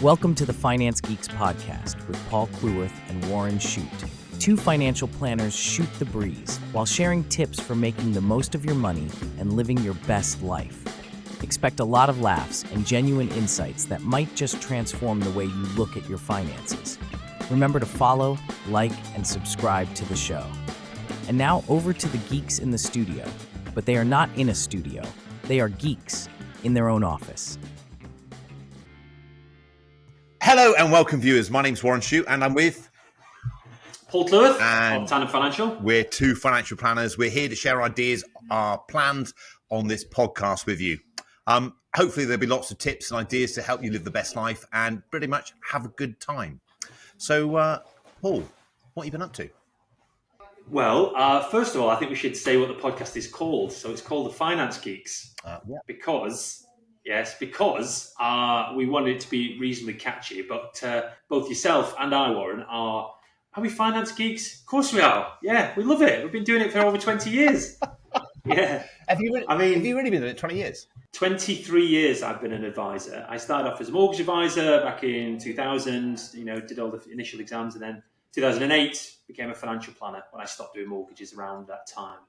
Welcome to the Finance Geeks podcast with Paul Kluworth and Warren Shute. Two financial planners shoot the breeze while sharing tips for making the most of your money and living your best life. Expect a lot of laughs and genuine insights that might just transform the way you look at your finances. Remember to follow, like, and subscribe to the show. And now over to the geeks in the studio. But they are not in a studio. They are geeks in their own office. Hello and welcome, viewers. My name's Warren Shute and I'm with Paul Kluworth and of Tanner Financial. We're two financial planners. We're here to share ideas, our plans on this podcast with you. Hopefully there'll be lots of tips and ideas to help you live the best life and pretty much have a good time. So, Paul, what have you been up to? Well, first of all, I think we should say what the podcast is called. So it's called the Finance Geeks because we wanted it to be reasonably catchy. But both yourself and I, Warren, are we finance geeks? Of course we are. Yeah, we love it. We've been doing it for over 20 years. Yeah. Have you really been doing it 20 years? 23 years I've been an advisor. I started off as a mortgage advisor back in 2000, did all the initial exams, and then 2008 became a financial planner when I stopped doing mortgages around that time.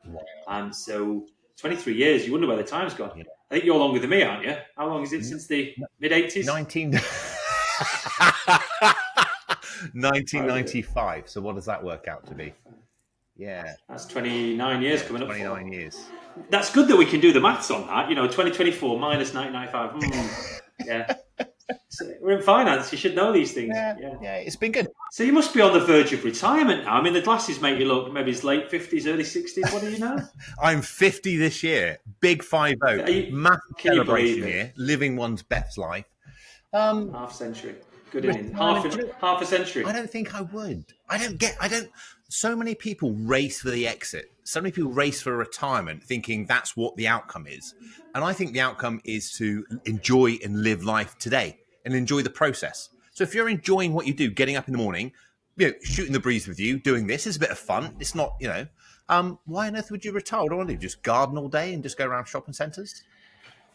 Wow. So 23 years, you wonder where the time's gone. Yeah. I think you're longer than me, aren't you? How long is it since the mid-80s? 1995. So what does that work out to be? Yeah. That's 29 years coming up. 29 years. That's good that we can do the maths on that. 2024 minus 1995. Yeah. So we're in finance. You should know these things. Yeah, it's been good. So you must be on the verge of retirement now. I mean, the glasses make you look maybe it's late 50s, early 60s. What do you know? I'm 50 this year. Big 50. Massive celebration year. Living one's best life. Half century. Good innings. Half a century. I don't think I would. So many people race for the exit. So many people race for retirement thinking that's what the outcome is. And I think the outcome is to enjoy and live life today and enjoy the process. So if you're enjoying what you do, getting up in the morning, shooting the breeze with you, doing this is a bit of fun. It's not, why on earth would you retire? What do I want to do? Just garden all day and just go around shopping centres?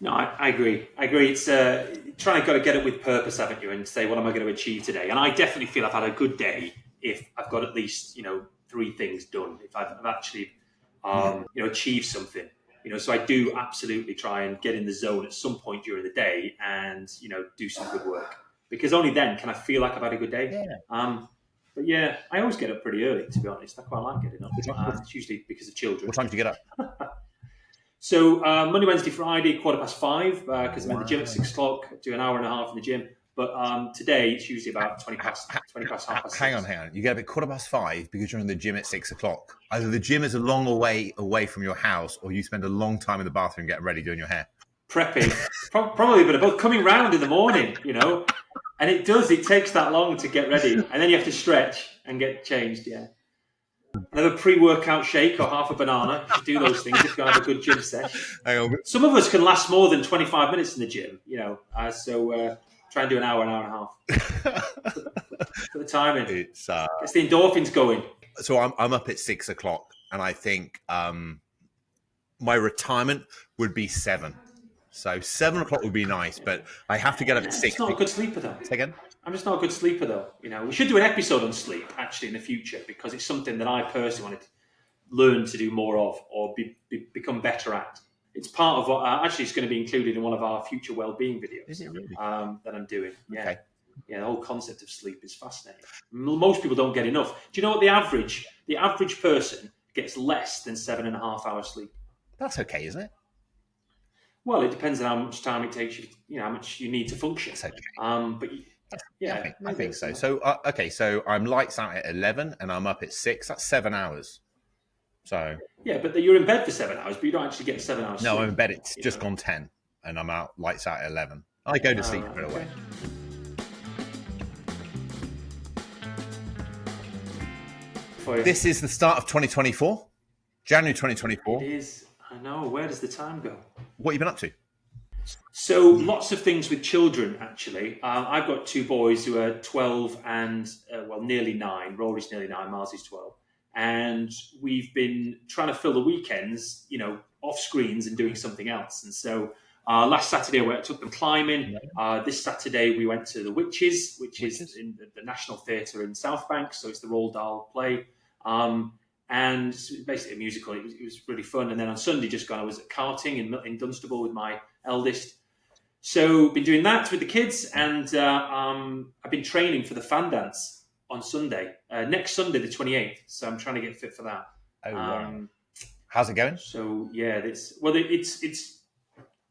No, I agree. It's got to get it with purpose, haven't you? And say, what am I going to achieve today? And I definitely feel I've had a good day if I've got at least, 3 things done. If I've actually, achieved something, so I do absolutely try and get in the zone at some point during the day and, do some good work, because only then can I feel like I've had a good day. Yeah. But yeah, I always get up pretty early, to be honest. I quite like getting up. It's usually because of children. What time do you get up? So Monday, Wednesday, Friday, 5:15, because I'm in the gym at 6 o'clock, do an hour and a half in the gym. But today, it's usually about 20 past half past 6. Hang on. You get up at 5:15 because you're in the gym at 6 o'clock. Either the gym is a long way away from your house or you spend a long time in the bathroom getting ready doing your hair. Prepping. Probably a bit of both. Coming round in the morning, And it takes that long to get ready. And then you have to stretch and get changed, yeah. Another pre-workout shake or half a banana. You should do those things if you have a good gym session. Some of us can last more than 25 minutes in the gym, so try and do an hour and a half. For the timing. It's the endorphins going. So I'm up at 6 o'clock and I think my retirement would be 7. So 7 o'clock would be nice, but I have to get up at 6. It's not a good sleeper though. Say again? I'm just not a good sleeper though. We should do an episode on sleep actually in the future, because it's something that I personally want to learn to do more of or become better at. It's part of what actually it's going to be included in one of our future well-being videos. Is it really? That I'm doing. Yeah. Okay. Yeah, the whole concept of sleep is fascinating. Most people don't get enough. Do you know what the average person gets less than 7.5 hours sleep? That's okay, isn't it? Well, it depends on how much time it takes you, how much you need to function. That's okay. But yeah, I think so. So, so I'm lights out at 11 and I'm up at 6. That's 7 hours. So yeah, but you're in bed for 7 hours, but you don't actually get 7 hours sleep. No, I'm in bed. It's just gone 10 and I'm out, lights out at 11. I go to sleep straight away. This is the start of 2024, January 2024. It is. I know. Where does the time go? What have you been up to? So lots of things with children, actually. I've got 2 boys who are 12 and, nearly 9. Rory's nearly 9, Miles is 12. And we've been trying to fill the weekends, off screens and doing something else. And so Last Saturday, I took them climbing. This Saturday, we went to the Witches, which is in the National Theatre in South Bank. So it's the Roald Dahl play. And it's basically a musical. It was really fun. And then on Sunday, just gone, I was at karting in Dunstable with my eldest. So been doing that with the kids. And I've been training for the fan dance on Sunday. Next Sunday, the 28th. So I'm trying to get fit for that. Oh, wow. How's it going? So, yeah, it's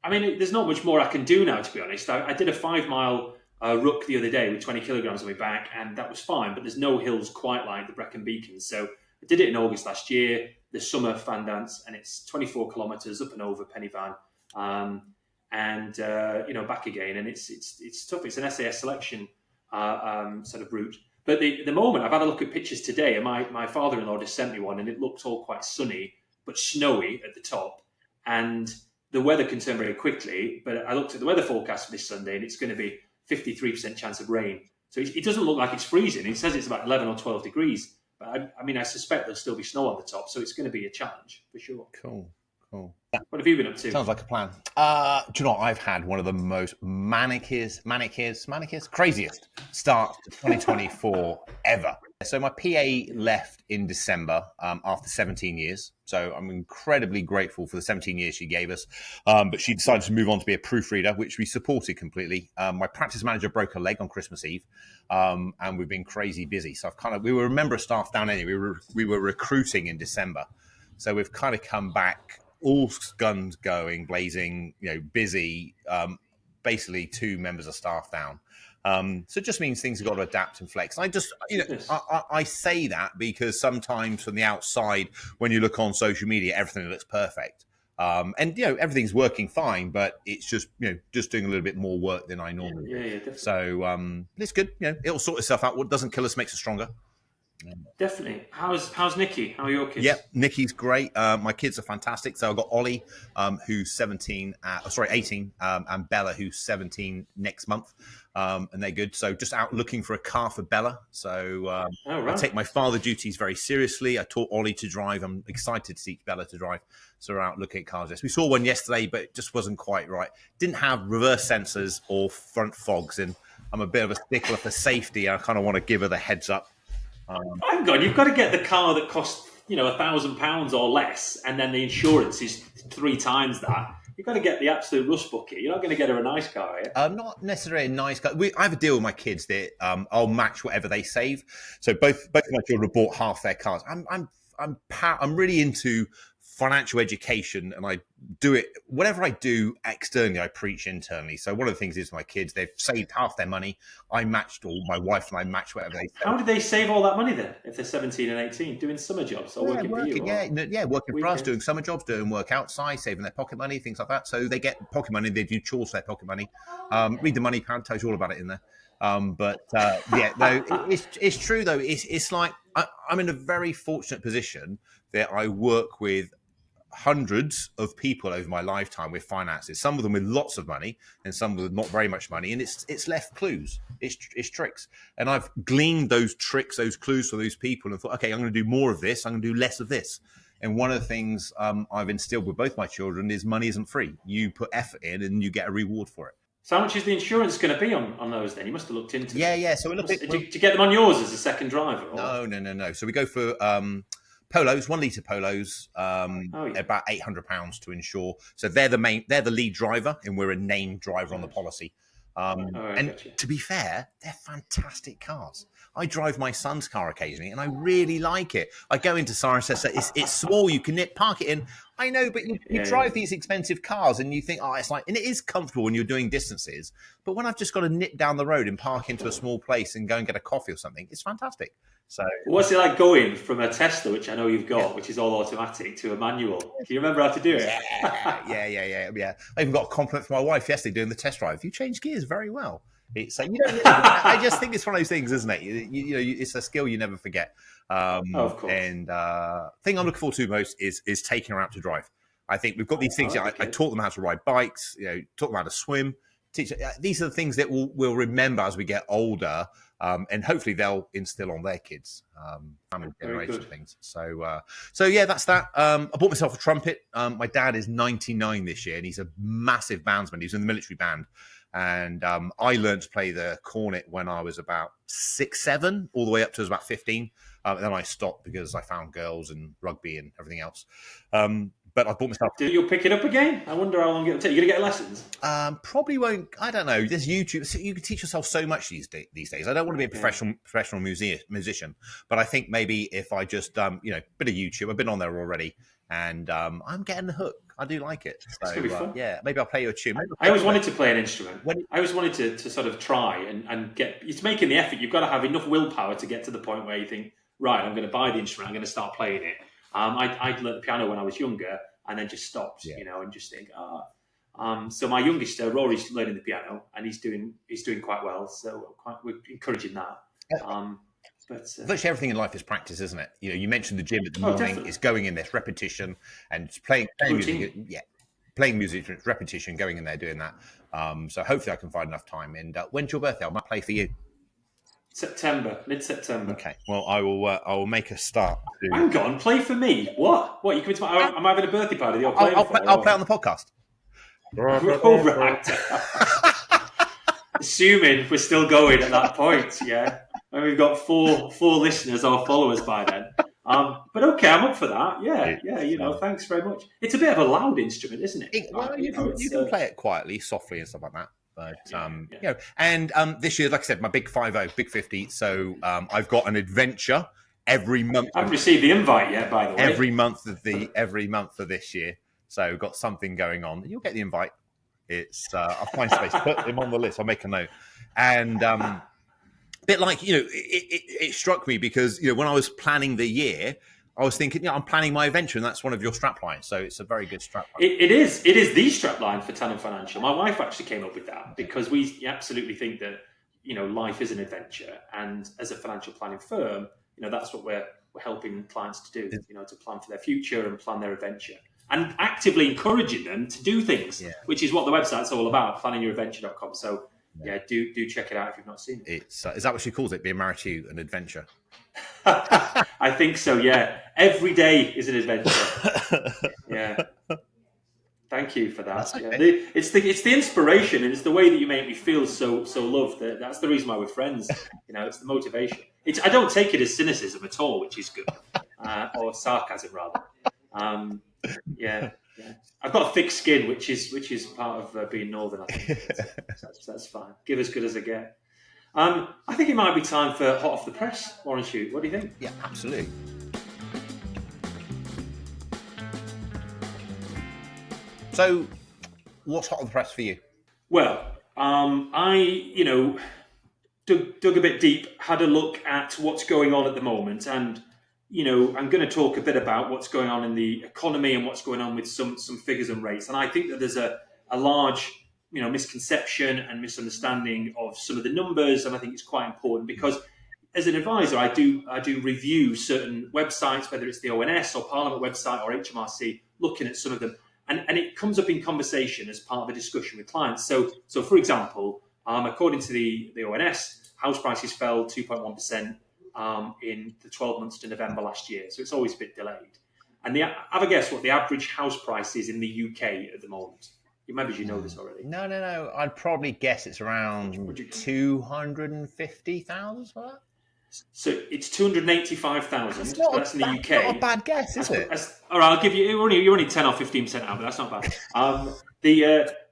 I mean, there's not much more I can do now, to be honest. I did a 5-mile ruck the other day with 20 kilograms on my back, and that was fine, but there's no hills quite like the Brecon Beacons. So I did it in August last year, the summer fan dance, and it's 24 kilometres up and over Pennyvan, and back again. And it's tough. It's an SAS selection sort of route. But the moment, I've had a look at pictures today, and my father-in-law just sent me one, and it looks all quite sunny, but snowy at the top. And the weather can turn very quickly, but I looked at the weather forecast for this Sunday, and it's going to be 53% chance of rain. So it doesn't look like it's freezing. It says it's about 11 or 12 degrees. But I suspect there'll still be snow on the top, so it's going to be a challenge for sure. Cool. What have you been up to? Sounds like a plan. Do you know what? I've had one of the most craziest starts to 2024 ever. So my PA left in December after 17 years. So I'm incredibly grateful for the 17 years she gave us. But she decided to move on to be a proofreader, which we supported completely. My practice manager broke her leg on Christmas Eve, and we've been crazy busy. So we were a member of staff down anyway. We were recruiting in December. So we've kind of come back all guns going, blazing, busy, basically 2 members of staff down. So it just means things have got to adapt and flex. And I say that because sometimes from the outside, when you look on social media, everything looks perfect. And everything's working fine, but it's just doing a little bit more work than I normally do. Yeah, definitely. So it's good. It'll sort itself out. What doesn't kill us makes us stronger. Definitely. How's Nikki? How are your kids? Yep, Nikki's great. My kids are fantastic. So I've got Ollie, who's 18, and Bella, who's 17 next month. And they're good. So just out looking for a car for Bella. So I take my father duties very seriously. I taught Ollie to drive. I'm excited to teach Bella to drive. So we're out looking at cars. We saw one yesterday, but it just wasn't quite right. Didn't have reverse sensors or front fogs. And I'm a bit of a stickler for safety. I kind of want to give her the heads up. Hang on, you've got to get the car that costs £1,000 or less, and then the insurance is 3 times that. You've got to get the absolute rust bucket. You're not going to get her a nice car, are you? Not necessarily a nice car. I have a deal with my kids that I'll match whatever they save. So both of my children have bought half their cars. I'm really into financial education, and I do it. Whatever I do externally, I preach internally. So one of the things is my kids, they've saved half their money. I matched, or my wife and I match whatever they save. How did they save all that money then, if they're 17 and 18, doing summer jobs or working for you? Working for us, doing summer jobs, doing work outside, saving their pocket money, things like that. So they get pocket money, they do chores for their pocket money. Read the money plan, tells you all about it in there. It's true though. It's like I'm in a very fortunate position that I work with hundreds of people over my lifetime with finances, some of them with lots of money and some with not very much money, and it's left clues, it's tricks, and I've gleaned those tricks, those clues for those people and thought, okay, I'm going to do more of this, I'm going to do less of this. And one of the things I've instilled with both my children is money isn't free. You put effort in and you get a reward for it. So how much is the insurance going to be on those then? You must have looked into it. Yeah. So do you get them on yours as a second driver? Or? No. So we go for polos, 1 litre polos, they're about £800 to insure. So they're the lead driver, and we're a named driver on the policy. To be fair, they're fantastic cars. I drive my son's car occasionally, and I really like it. I go into Cirencester, it's small, you can park it in. I know, but you drive these expensive cars, and you think, it's like, and it is comfortable when you're doing distances. But when I've just got to nip down the road and park into a small place and go and get a coffee or something, it's fantastic. So, what's it like going from a Tesla, which I know you've got, which is all automatic, to a manual? Do you remember how to do it? Yeah. I even got a compliment from my wife yesterday doing the test drive. You change gears very well. It's like, I just think it's one of those things, isn't it? It's a skill you never forget. Of course. And thing I'm looking forward to most is taking her out to drive. I think we've got these things. I taught them how to ride bikes. Taught them how to swim. These are the things that we'll remember as we get older. And hopefully they'll instill on their kids family Very generation good. things. So yeah, that's that. I bought myself a trumpet. My dad is 99 this year, and he's a massive bandsman. He was in the military band, and I learned to play the cornet when I was about 6, 7, all the way up to about 15. Then I stopped because I found girls and rugby and everything else. But I bought myself. You'll pick it up again? I wonder how long it'll take. You're going to get lessons? Probably won't. I don't know. There's YouTube. You can teach yourself so much these days. I don't want to be a professional musician, but I think maybe if I just bit of YouTube. I've been on there already, and I'm getting the hook. I do like it. So, It's going to be fun. Yeah, maybe I'll play you a tune. I always wanted to play an instrument. I always wanted to sort of try and get. It's making the effort. You've got to have enough willpower to get to the point where you think, right, I'm going to buy the instrument. I'm going to start playing it. I learned the piano when I was younger, and then just stopped, and just think, so my youngest, Rory's learning the piano, and he's doing quite well. So we're encouraging that. But virtually everything in life is practice, isn't it? You mentioned the gym at the morning. Definitely. It's going in there, it's repetition, and playing music. Yeah, playing music, it's repetition, going in there, doing that. So hopefully I can find enough time. And when's your birthday? I might play for you. Mid-September. Okay. Well, I will make a start. Hang on, play for me. What? You coming to my? I'm having a birthday party. I'll play on the podcast. Oh, right. Assuming we're still going at that point, yeah. And we've got four listeners or followers by then. But okay, I'm up for that. Yeah. Thanks very much. It's a bit of a loud instrument, isn't it? You can play it quietly, softly, and stuff like that. But and this year, like I said, my big 50, big 50. So I've got an adventure every month. I haven't received the invite yet, by the way. Every month of this year. So got something going on. You'll get the invite. It's I'll find space, put him on the list. I'll make a note. And a bit like it struck me because when I was planning the year, I was thinking, I'm planning my adventure, and that's one of your strap lines. So it's a very good strap line. It is the strap line for Tandem Financial. My wife actually came up with that because we absolutely think that life is an adventure, and as a financial planning firm, that's what we're helping clients to do. To plan for their future and plan their adventure, and actively encouraging them to do things, which is what the website's all about. Planningyouradventure.com. So. Yeah, do check it out if you've not seen it. It's is that what she calls it? Being married to you, an adventure? I think so. Yeah, every day is an adventure. Yeah. Thank you for that. Okay. It's the inspiration, and it's the way that you make me feel so loved. That's the reason why we're friends. It's the motivation. I don't take it as cynicism at all, which is good, or sarcasm rather. Yeah. I've got a thick skin, which is part of being northern. I think that's fine. Give as good as I get. I think it might be time for hot off the press, Warren Shoot. What do you think? Yeah, absolutely. So, what's hot off the press for you? Well, I dug a bit deep, had a look at what's going on at the moment, and. I'm going to talk a bit about what's going on in the economy and what's going on with some figures and rates. And I think that there's a large, misconception and misunderstanding of some of the numbers. And I think it's quite important because as an advisor, I do review certain websites, whether it's the ONS or Parliament website or HMRC, looking at some of them. And it comes up in conversation as part of a discussion with clients. So for example, according to the ONS, house prices fell 2.1%. In the 12 months to November last year. So it's always a bit delayed. And have a guess what the average house price is in the UK at the moment. Maybe you know this already. No. I'd probably guess it's around 250,000 for that. So it's 285,000. That's in the UK. Not a bad guess, is it? All right, I'll give you. You're only 10 or 15% out, but that's not bad.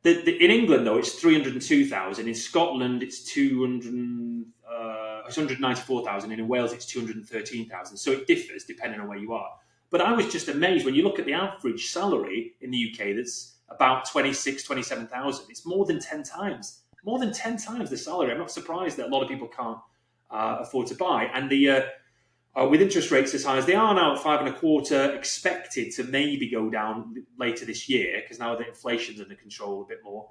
In England though, it's 302,000. In Scotland, it's 194,000, and in Wales it's 213,000. So it differs depending on where you are. But I was just amazed when you look at the average salary in the UK that's about 27,000. It's more than 10 times the salary. I'm not surprised that a lot of people can't afford to buy. And with interest rates as high as they are now at 5.25, expected to maybe go down later this year because now the inflation's under control a bit more.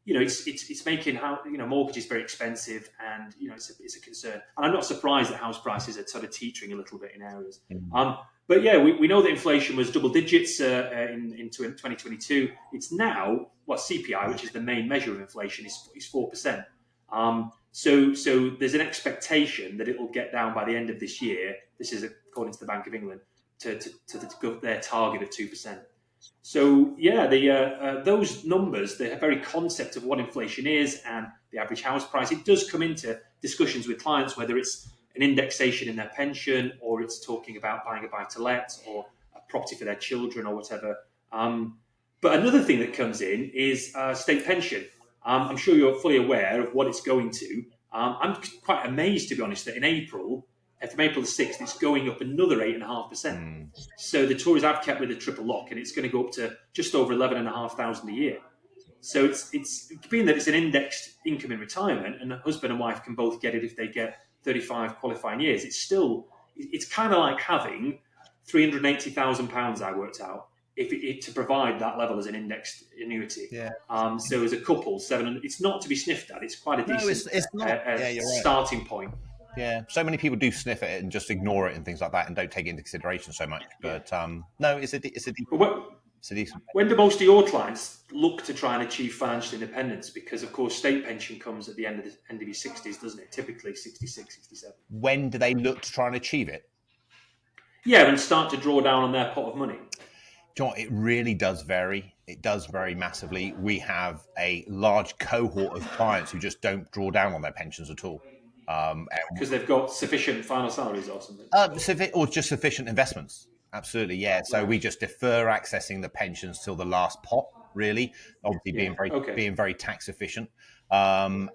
It's making mortgages very expensive, and it's a concern. And I'm not surprised that house prices are sort of teetering a little bit in areas. But yeah, we know that inflation was double digits in 2022. It's now CPI, which is the main measure of inflation, is 4%. So there's an expectation that it will get down by the end of this year. This is according to the Bank of England to their target of 2%. So yeah, those numbers, the very concept of what inflation is and the average house price, it does come into discussions with clients, whether it's an indexation in their pension or it's talking about buying a buy-to-let or a property for their children or whatever. But another thing that comes in is state pension. I'm sure you're fully aware of what it's going to. I'm quite amazed, to be honest, that in April, from April the 6th, it's going up another 8.5%. So the Tories have kept with a triple lock, and it's going to go up to just over 11,500 a year. So it's being that it's an indexed income in retirement, and a husband and wife can both get it if they get 35 qualifying years. It's kind of like having £380,000, I worked out, to provide that level as an indexed annuity. Yeah. So as a couple, 700, it's not to be sniffed at. It's quite a decent it's not. You're right. Starting point. Yeah, so many people do sniff at it and just ignore it and things like that, and don't take it into consideration so much. But no, it's a decent. When do most of your clients look to try and achieve financial independence? Because of course, state pension comes at the end of your 60s, doesn't it? Typically 66, 67. When do they look to try and achieve it? Yeah, and start to draw down on their pot of money. John, it really does vary. It does vary massively. We have a large cohort of clients who just don't draw down on their pensions at all. Because they've got sufficient final salaries or something. Or just sufficient investments. Absolutely, yeah. So we just defer accessing the pensions till the last pot, really. Obviously being very tax efficient. But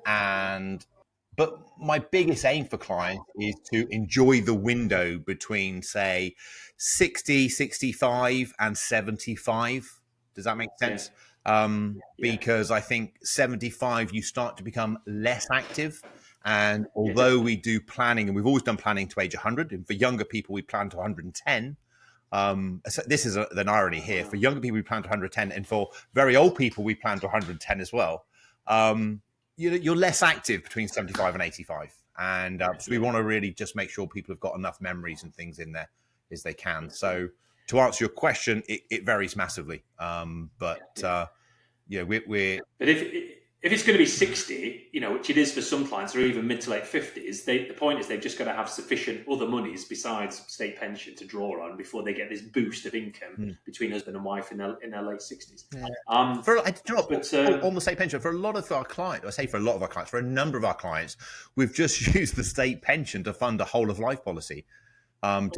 my biggest aim for clients is to enjoy the window between, say, 60, 65 and 75. Does that make sense? Because I think 75, you start to become less active. And although we do planning, and we've always done planning to age 100, and for younger people, we plan to 110. So this is an irony here. For younger people, we plan to 110. And for very old people, we plan to 110 as well. You're less active between 75 and 85. And so we want to really just make sure people have got enough memories and things in there as they can. So to answer your question, it varies massively. But if it's going to be 60, which it is for some clients, or even mid to late 50s, the point is they've just got to have sufficient other monies besides state pension to draw on before they get this boost of income between husband and wife in their late 60s. Yeah. On the state pension, for a lot of our clients, I say for a lot of our clients, for a number of our clients, we've just used the state pension to fund a whole of life policy. To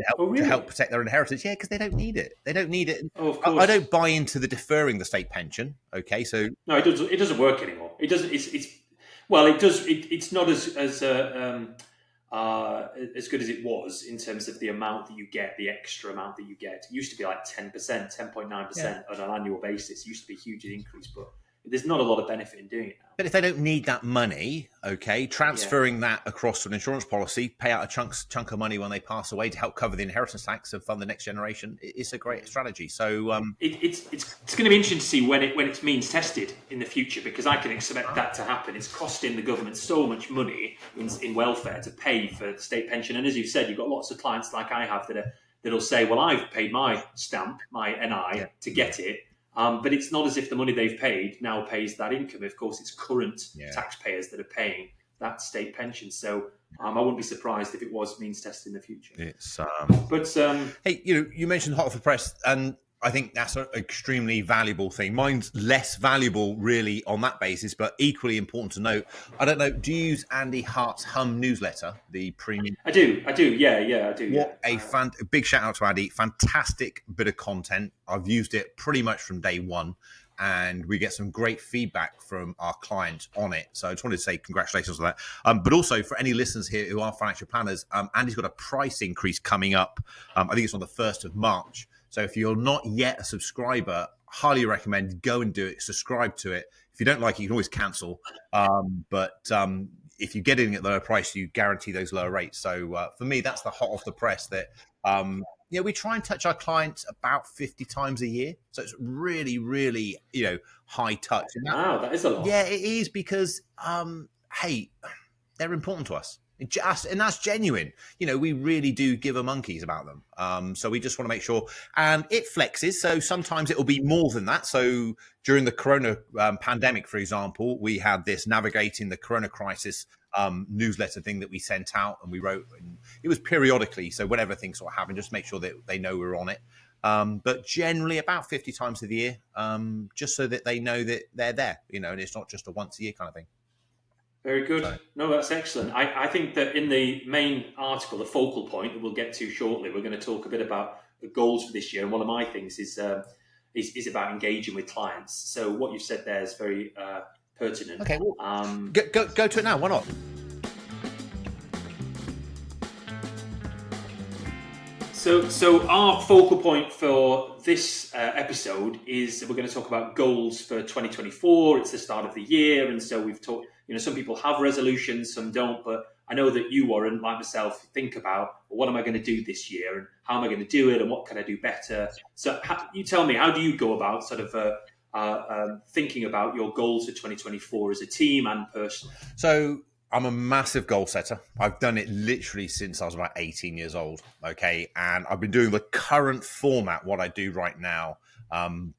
help protect their inheritance, because they don't need it. They don't need it. Oh, of course. I don't buy into the deferring the state pension. Okay, so no, it doesn't work anymore. It doesn't. It does. It's not as good as it was in terms of the amount that you get, the extra amount that you get. It used to be like 10%, 10.9% on an annual basis. It used to be a huge increase, but there's not a lot of benefit in doing it now. But if they don't need that money, transferring that across to an insurance policy, pay out a chunk of money when they pass away to help cover the inheritance tax and fund the next generation, it's a great strategy. So it's going to be interesting to see when it's means tested in the future, because I can expect that to happen. It's costing the government so much money in welfare to pay for the state pension, and as you've said, you've got lots of clients like I have that'll say, "Well, I've paid my stamp, my NI to get it." But it's not as if the money they've paid now pays that income. Of course, it's current taxpayers that are paying that state pension. So I wouldn't be surprised if it was means tested in the future. Hey, you mentioned hot off the press, and I think that's an extremely valuable thing. Mine's less valuable, really, on that basis, but equally important to note. I don't know. Do you use Andy Hart's Hum newsletter, the premium? I do. Yeah, I do. What a big shout out to Andy. Fantastic bit of content. I've used it pretty much from day one, and we get some great feedback from our clients on it. So I just wanted to say congratulations on that. But also for any listeners here who are financial planners, Andy's got a price increase coming up. I think it's on the 1st of March. So if you're not yet a subscriber, highly recommend go and do it, subscribe to it. If you don't like it, you can always cancel. But if you get in at the lower price, you guarantee those lower rates. So for me, that's the hot off the press that, we try and touch our clients about 50 times a year. So it's really, really, high touch. Wow, that is a lot. Yeah, it is because, they're important to us. And that's genuine. We really do give a monkeys about them. So we just want to make sure. And it flexes. So sometimes it will be more than that. So during the corona pandemic, for example, we had this navigating the corona crisis newsletter thing that we sent out, and we wrote, and it was periodically. So whenever things sort of happen, just make sure that they know we're on it. But generally about 50 times a year, just so that they know that they're there, and it's not just a once a year kind of thing. Very good. So, no, that's excellent. I think that in the main article, the focal point that we'll get to shortly, we're going to talk a bit about the goals for this year. And one of my things is about engaging with clients. So what you've said there is very pertinent. Okay, well, go to it now. Why not? So our focal point for this episode is we're going to talk about goals for 2024. It's the start of the year, and so we've talked. Some people have resolutions, some don't. But I know that you, Warren, like myself, think about, well, what am I going to do this year, and how am I going to do it, and what can I do better? So you tell me, how do you go about sort of thinking about your goals for 2024 as a team and personally? So I'm a massive goal setter. I've done it literally since I was about 18 years old. Okay. And I've been doing the current format, what I do right now,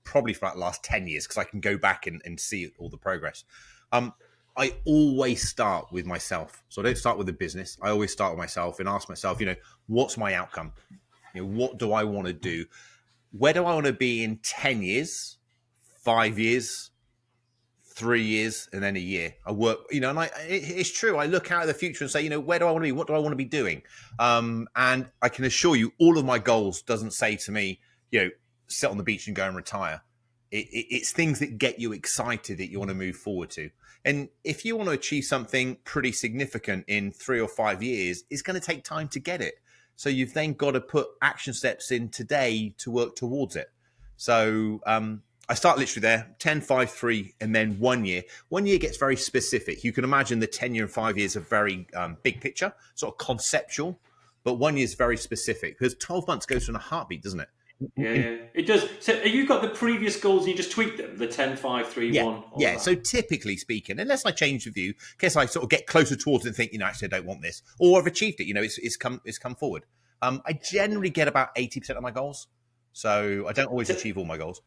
probably for about the last 10 years, because I can go back and see all the progress. I always start with myself. So I don't start with the business. I always start with myself and ask myself, what's my outcome? What do I want to do? Where do I want to be in 10 years, 5 years, 3 years, and then a year? I work, and it's true. I look out at the future and say, where do I want to be? What do I want to be doing? And I can assure you, all of my goals doesn't say to me, sit on the beach and go and retire. It's things that get you excited that you want to move forward to. And if you want to achieve something pretty significant in 3 or 5 years, it's going to take time to get it. So you've then got to put action steps in today to work towards it. So I start literally there, 10, 5, 3, and then 1 year. 1 year gets very specific. You can imagine the 10 year and 5 years are very big picture, sort of conceptual, but 1 year is very specific because 12 months goes in a heartbeat, doesn't it? Yeah, it does. So you got the previous goals and you just tweak them, the 10, 5, 3, 1? Yeah, so typically speaking, unless I change the view, in case I sort of get closer towards it and think, actually I don't want this, or I've achieved it, it's come forward. I generally get about 80% of my goals, so I don't always achieve all my goals.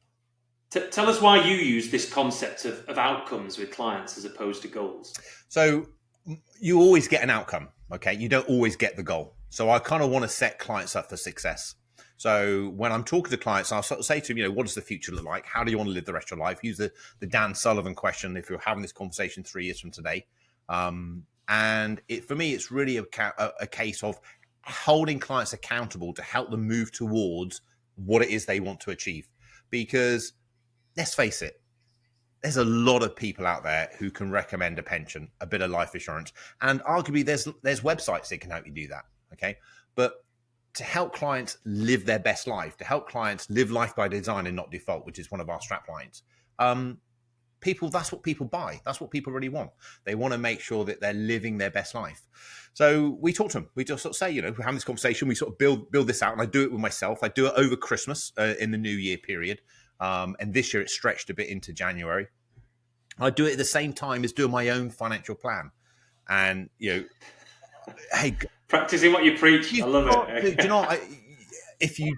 Tell us why you use this concept of outcomes with clients as opposed to goals. So you always get an outcome, okay? You don't always get the goal. So I kind of want to set clients up for success. So when I'm talking to clients, I'll sort of say to them, what does the future look like? How do you want to live the rest of your life? Use the Dan Sullivan question if you're having this conversation 3 years from today. And for me, it's really a case of holding clients accountable to help them move towards what it is they want to achieve. Because let's face it, there's a lot of people out there who can recommend a pension, a bit of life insurance, and arguably there's websites that can help you do that, okay? But to help clients live their best life, to help clients live life by design and not default, which is one of our strap lines, that's what people buy. That's what people really want. They want to make sure that they're living their best life. So we talk to them. We just sort of say, we're having this conversation. We sort of build this out, and I do it with myself. I do it over Christmas in the New Year period. And this year it stretched a bit into January. I do it at the same time as doing my own financial plan. And, hey, practicing what you preach. I love it. Do you know, if you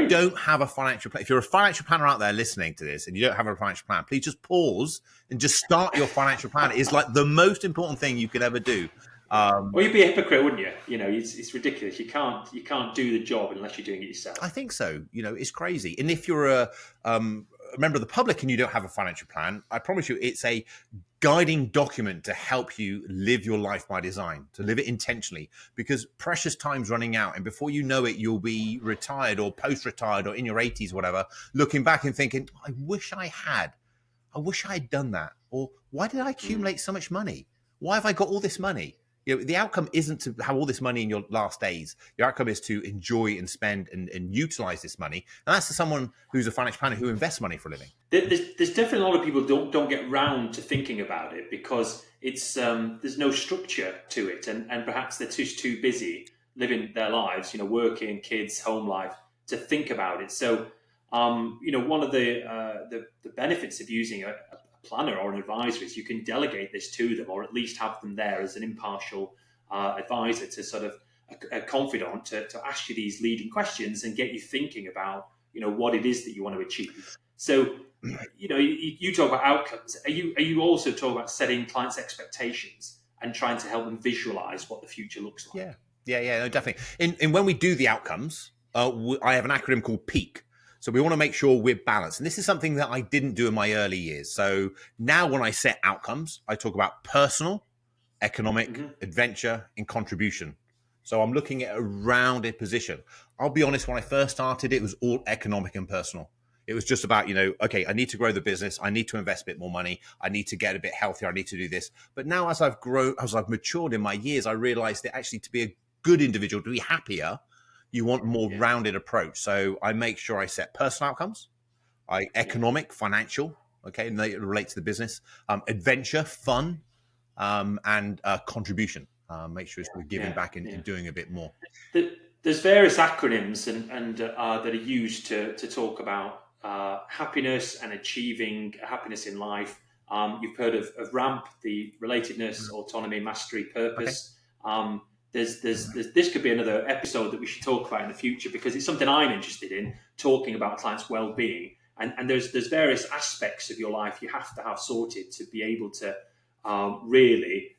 don't have a financial plan, if you're a financial planner out there listening to this and you don't have a financial plan, please just pause and just start your financial plan. It's like the most important thing you could ever do. Well, you'd be a hypocrite, wouldn't you? It's ridiculous. You can't do the job unless you're doing it yourself. I think so. It's crazy. And if you're a member of the public and you don't have a financial plan, I promise you, it's a guiding document to help you live your life by design, to live it intentionally, because precious time's running out, and before you know it, you'll be retired or post-retired or in your 80s, whatever, looking back and thinking, I wish I had done that, or why did I accumulate so much money? Why have I got all this money? The outcome isn't to have all this money in your last days. Your outcome is to enjoy and spend and utilize this money. And that's to someone who's a financial planner who invests money for a living. There's definitely a lot of people don't get round to thinking about it because it's there's no structure to it, and perhaps they're just too busy living their lives, working, kids, home life, to think about it. So, one of the benefits of using a planner or an advisor is you can delegate this to them, or at least have them there as an impartial advisor, to sort of a confidant to ask you these leading questions and get you thinking about what it is that you want to achieve. So you talk about outcomes. Are you also talking about setting clients' expectations and trying to help them visualize what the future looks like. Yeah, no, definitely. And when we do the outcomes, I have an acronym called PEAK. So we want to make sure we're balanced. And this is something that I didn't do in my early years. So now when I set outcomes, I talk about personal, economic, adventure, and contribution. So I'm looking at a rounded position. I'll be honest, when I first started, it was all economic and personal. It was just about, okay, I need to grow the business. I need to invest a bit more money. I need to get a bit healthier. I need to do this. But now as I've matured in my years, I realized that actually to be a good individual, to be happier, you want a more rounded approach. So I make sure I set personal outcomes, economic, financial, okay, and they relate to the business, adventure, fun, and contribution. Make sure it's giving back and doing a bit more. There's various acronyms and that are used to talk about happiness and achieving happiness in life. You've heard of RAMP, the relatedness, autonomy, mastery, purpose. Okay. This could be another episode that we should talk about in the future, because it's something I'm interested in, talking about clients' well-being. And there's various aspects of your life you have to have sorted to be able to really,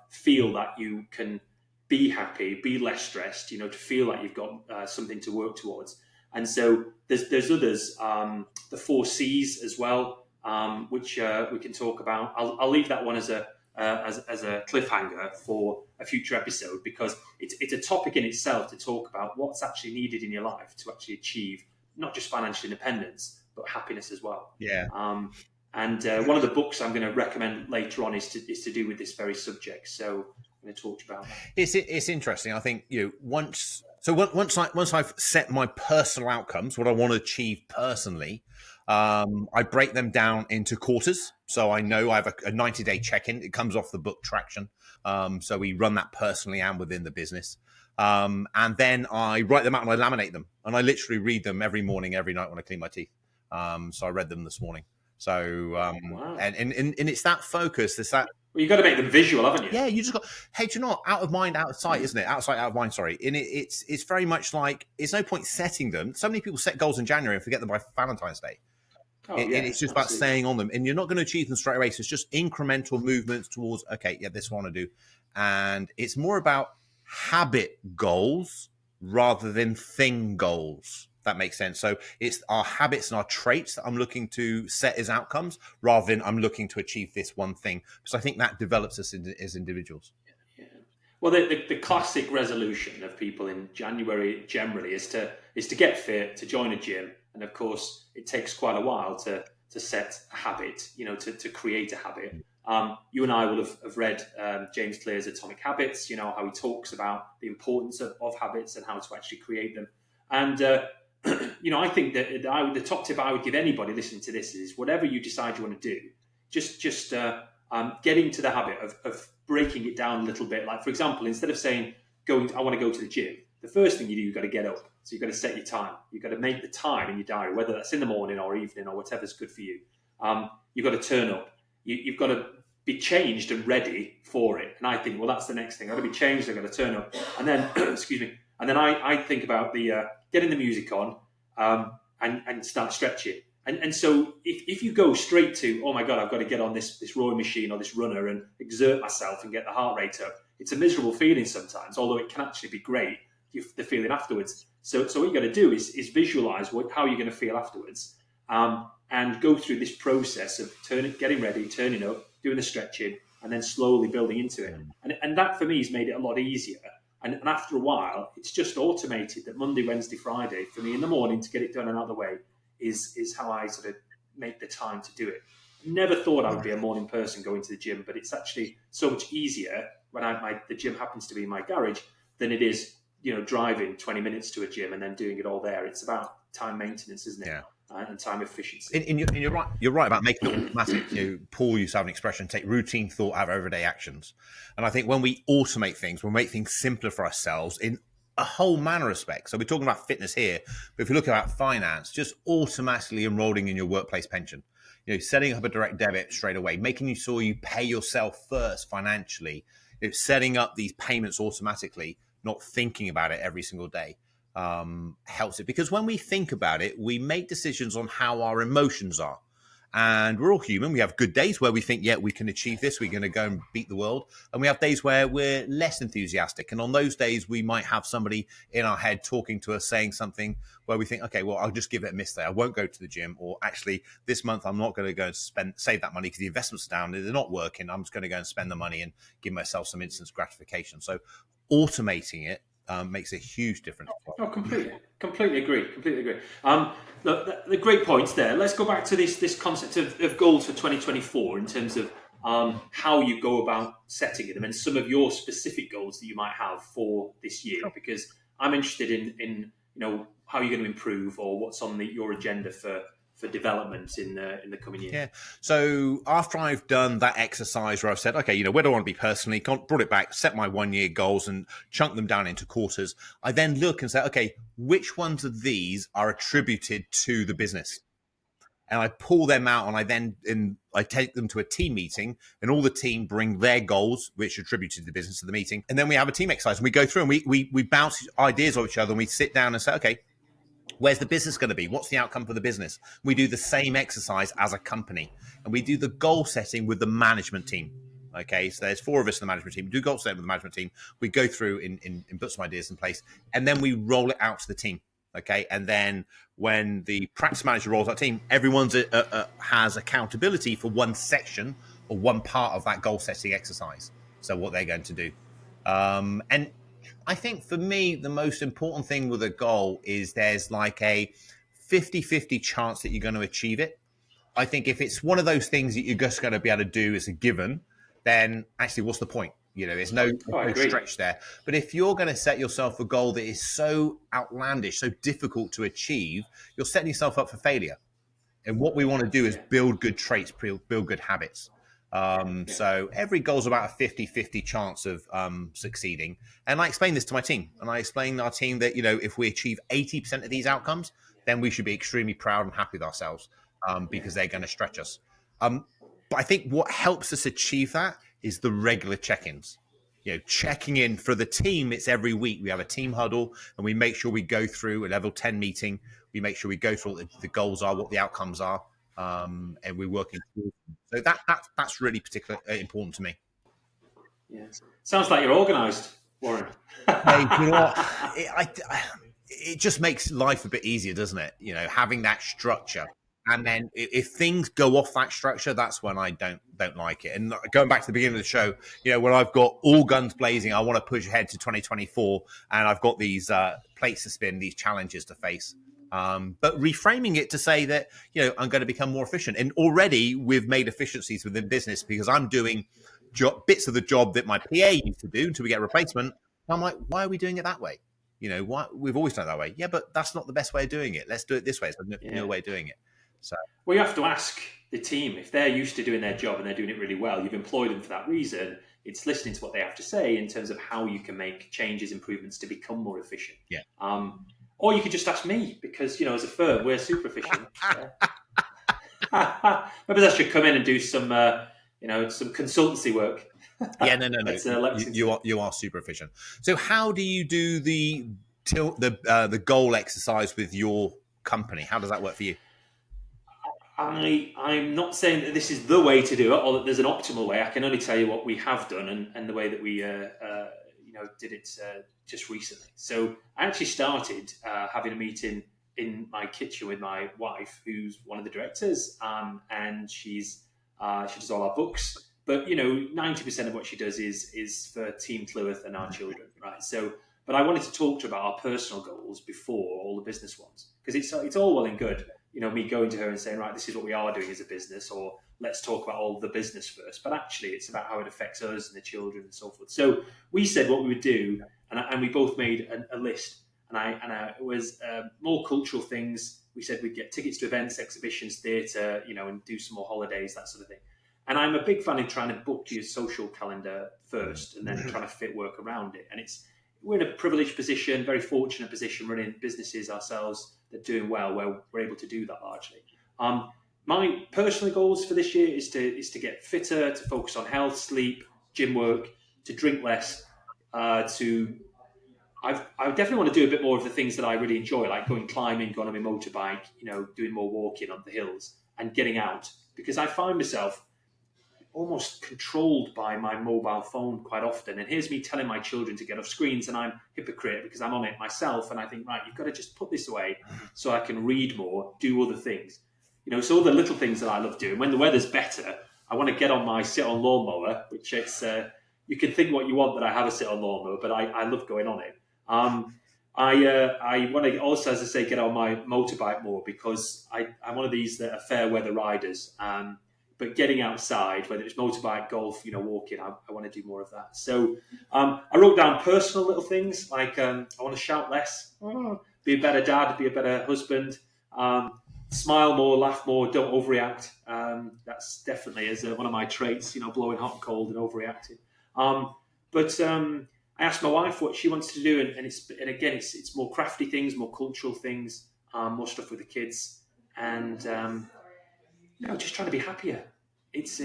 feel that you can be happy, be less stressed, to feel like you've got something to work towards. And so there's others, the 4 C's as well, which we can talk about. I'll leave that one as a cliffhanger for a future episode, because it's a topic in itself to talk about what's actually needed in your life to actually achieve not just financial independence, but happiness as well. Yeah. And one of the books I'm going to recommend later on is to do with this very subject. So I'm going to talk about that. It's interesting. I think once I've set my personal outcomes, what I want to achieve personally, I break them down into quarters. So I know I have a 90-day check-in. It comes off the book Traction. So we run that personally and within the business. And then I write them out and I laminate them. And I literally read them every morning, every night when I clean my teeth. So I read them this morning. So, wow. and it's that focus. It's that. Well, you've got to make them visual, haven't you? Yeah, you just got, hey, do you know what? Out of mind, out of sight, isn't it? Out of sight, out of mind, sorry. And it's very much like, it's no point setting them. So many people set goals in January and forget them by Valentine's Day. And it's just about staying on them. And you're not going to achieve them straight away. So it's just incremental movements towards, okay, yeah, this one I do. And it's more about habit goals rather than thing goals. That makes sense. So it's our habits and our traits that I'm looking to set as outcomes, rather than I'm looking to achieve this one thing, because I think that develops us as individuals. Yeah. Well, the classic resolution of people in January generally is to get fit, to join a gym, and of course it takes quite a while to set a habit, to create a habit. You and I will have read James Clear's Atomic Habits, how he talks about the importance of habits and how to actually create them. And I think that the top tip I would give anybody listening to this is, whatever you decide you want to do, just get into the habit of breaking it down a little bit. Like, for example, instead of saying, I want to go to the gym, the first thing you do, you've got to get up. So you've got to set your time. You've got to make the time in your diary, whether that's in the morning or evening or whatever's good for you. You've got to turn up. You've got to be changed and ready for it. And I think, well, that's the next thing. I've got to be changed. I've got to turn up. And then, excuse me. And then I think about getting the music on and start stretching. And so if you go straight to, oh my God, I've got to get on this rowing machine or this runner and exert myself and get the heart rate up, it's a miserable feeling sometimes, although it can actually be great, the feeling afterwards. So what you got to do is visualize how you're going to feel afterwards, and go through this process of getting ready, turning up, doing the stretching, and then slowly building into it. And that for me has made it a lot easier. And after a while, it's just automated that Monday, Wednesday, Friday, for me in the morning to get it done another way is how I sort of make the time to do it. Never thought I would be a morning person going to the gym, but it's actually so much easier when the gym happens to be in my garage than it is, driving 20 minutes to a gym and then doing it all there. It's about time maintenance, isn't it? Yeah. And time efficiency. And you're right. You're right about making it automatic. Paul used to have an expression: take routine thought out of everyday actions. And I think when we automate things, we'll make things simpler for ourselves in a whole manner of respects. So we're talking about fitness here, but if you look about finance, just automatically enrolling in your workplace pension, setting up a direct debit straight away, making sure you pay yourself first financially, setting up these payments automatically, not thinking about it every single day. Helps it, because when we think about it, we make decisions on how our emotions are, And we're all human. We have good days where we think, yeah, we can achieve this. We're going to go and beat the world. And we have days where we're less enthusiastic. And on those days, we might have somebody in our head talking to us, saying something where we think, okay, well, I'll just give it a miss there. I won't go to the gym. Or actually, this month, I'm not going to go and save that money because the investment's down. They're not working. I'm just going to go and spend the money and give myself some instant gratification. So automating it makes a huge difference. Oh, completely agree. Look, the great points there. Let's go back to this concept of goals for 2024 in terms of how you go about setting them and some of your specific goals that you might have for this year. Because I'm interested in how you're going to improve or what's on your agenda for development in the coming year. Yeah. So after I've done that exercise where I've said, okay, where do I want to be personally, brought it back, set my 1 year goals and chunk them down into quarters, I then look and say, okay, which ones of these are attributed to the business? And I pull them out and I take them to a team meeting and all the team bring their goals, which are attributed to the business, to the meeting. And then we have a team exercise and we go through and we bounce ideas off each other and we sit down and say, okay, where's the business going to be? What's the outcome for the business? We do the same exercise as a company and we do the goal setting with the management team. Okay, so there's 4 of us in the management team. We do goal setting with the management team. We go through and put some ideas in place and then we roll it out to the team. Okay, and then when the practice manager rolls out team, everyone has accountability for one section or one part of that goal setting exercise. So what they're going to do. And I think for me, the most important thing with a goal is there's like a 50-50 chance that you're going to achieve it. I think if it's one of those things that you're just going to be able to do as a given, then actually what's the point? There's no stretch there. But if you're going to set yourself a goal that is so outlandish, so difficult to achieve, you're setting yourself up for failure. And what we want to do is build good traits, build good habits. So every goal is about a 50-50 chance of succeeding. And I explain this to my team. And I explain to our team that, if we achieve 80% of these outcomes, then we should be extremely proud and happy with ourselves because they're going to stretch us. But I think what helps us achieve that is the regular check-ins. Checking in for the team, it's every week. We have a team huddle and we make sure we go through a level 10 meeting. We make sure we go through what the goals are, what the outcomes are. And we're working towards them. So that's really particularly important to me. Yeah, sounds like you're organised, Warren. Hey, you know what? It just makes life a bit easier, doesn't it? Having that structure. And then if things go off that structure, that's when I don't like it. And going back to the beginning of the show, when I've got all guns blazing, I want to push ahead to 2024, and I've got these plates to spin, these challenges to face. But reframing it to say that, I'm going to become more efficient. And already we've made efficiencies within business because I'm doing bits of the job that my PA used to do until we get a replacement. I'm like, why are we doing it that way? Why we've always done it that way. Yeah, but that's not the best way of doing it. Let's do it this way. It's a new way of doing it. So, well, you have to ask the team if they're used to doing their job and they're doing it really well. You've employed them for that reason. It's listening to what they have to say in terms of how you can make changes, improvements to become more efficient. Yeah. Or you could just ask me because, as a firm, we're super efficient. Maybe I should come in and do some, some consultancy work. Yeah, no. You are super efficient. So how do you do the goal exercise with your company? How does that work for you? I'm not saying that this is the way to do it or that there's an optimal way. I can only tell you what we have done and the way that we did it just recently. So I actually started having a meeting in my kitchen with my wife, who's one of the directors, and she does all our books. But 90% of what she does is for Team Cleworth and our children, right? So, but I wanted to talk to her about our personal goals before all the business ones, because it's all well and good, me going to her and saying, right, this is what we are doing as a business, or let's talk about all the business first. But actually, it's about how it affects us and the children and so forth. So we said what we would do, and we both made a list. And it was more cultural things. We said we'd get tickets to events, exhibitions, theatre, and do some more holidays, that sort of thing. And I'm a big fan of trying to book your social calendar first and then trying to fit work around it. And we're in a privileged position, very fortunate position, running businesses ourselves that are doing well, where we're able to do that largely. My personal goals for this year is to get fitter, to focus on health, sleep, gym work, to drink less, I definitely want to do a bit more of the things that I really enjoy, like going climbing, going on my motorbike, doing more walking on the hills. and getting out, because I find myself almost controlled by my mobile phone quite often. And here's me telling my children to get off screens, and I'm a hypocrite because I'm on it myself. And I think, right, you've got to just put this away so I can read more, do other things. So all the little things that I love doing. When the weather's better, I want to get on my sit-on lawnmower, which it's you can think what you want that I have a sit-on lawnmower, but I love going on it. I want to also, as I say, get on my motorbike more, because I'm one of these that are fair weather riders. But getting outside, whether it's motorbike, golf, walking, I want to do more of that. So I wrote down personal little things like I want to shout less, be a better dad, be a better husband, smile more, laugh more, don't overreact. That's definitely is one of my traits, blowing hot and cold and overreacting. But I asked my wife what she wants to do, and it's more crafty things, more cultural things, more stuff with the kids, and just trying to be happier. It's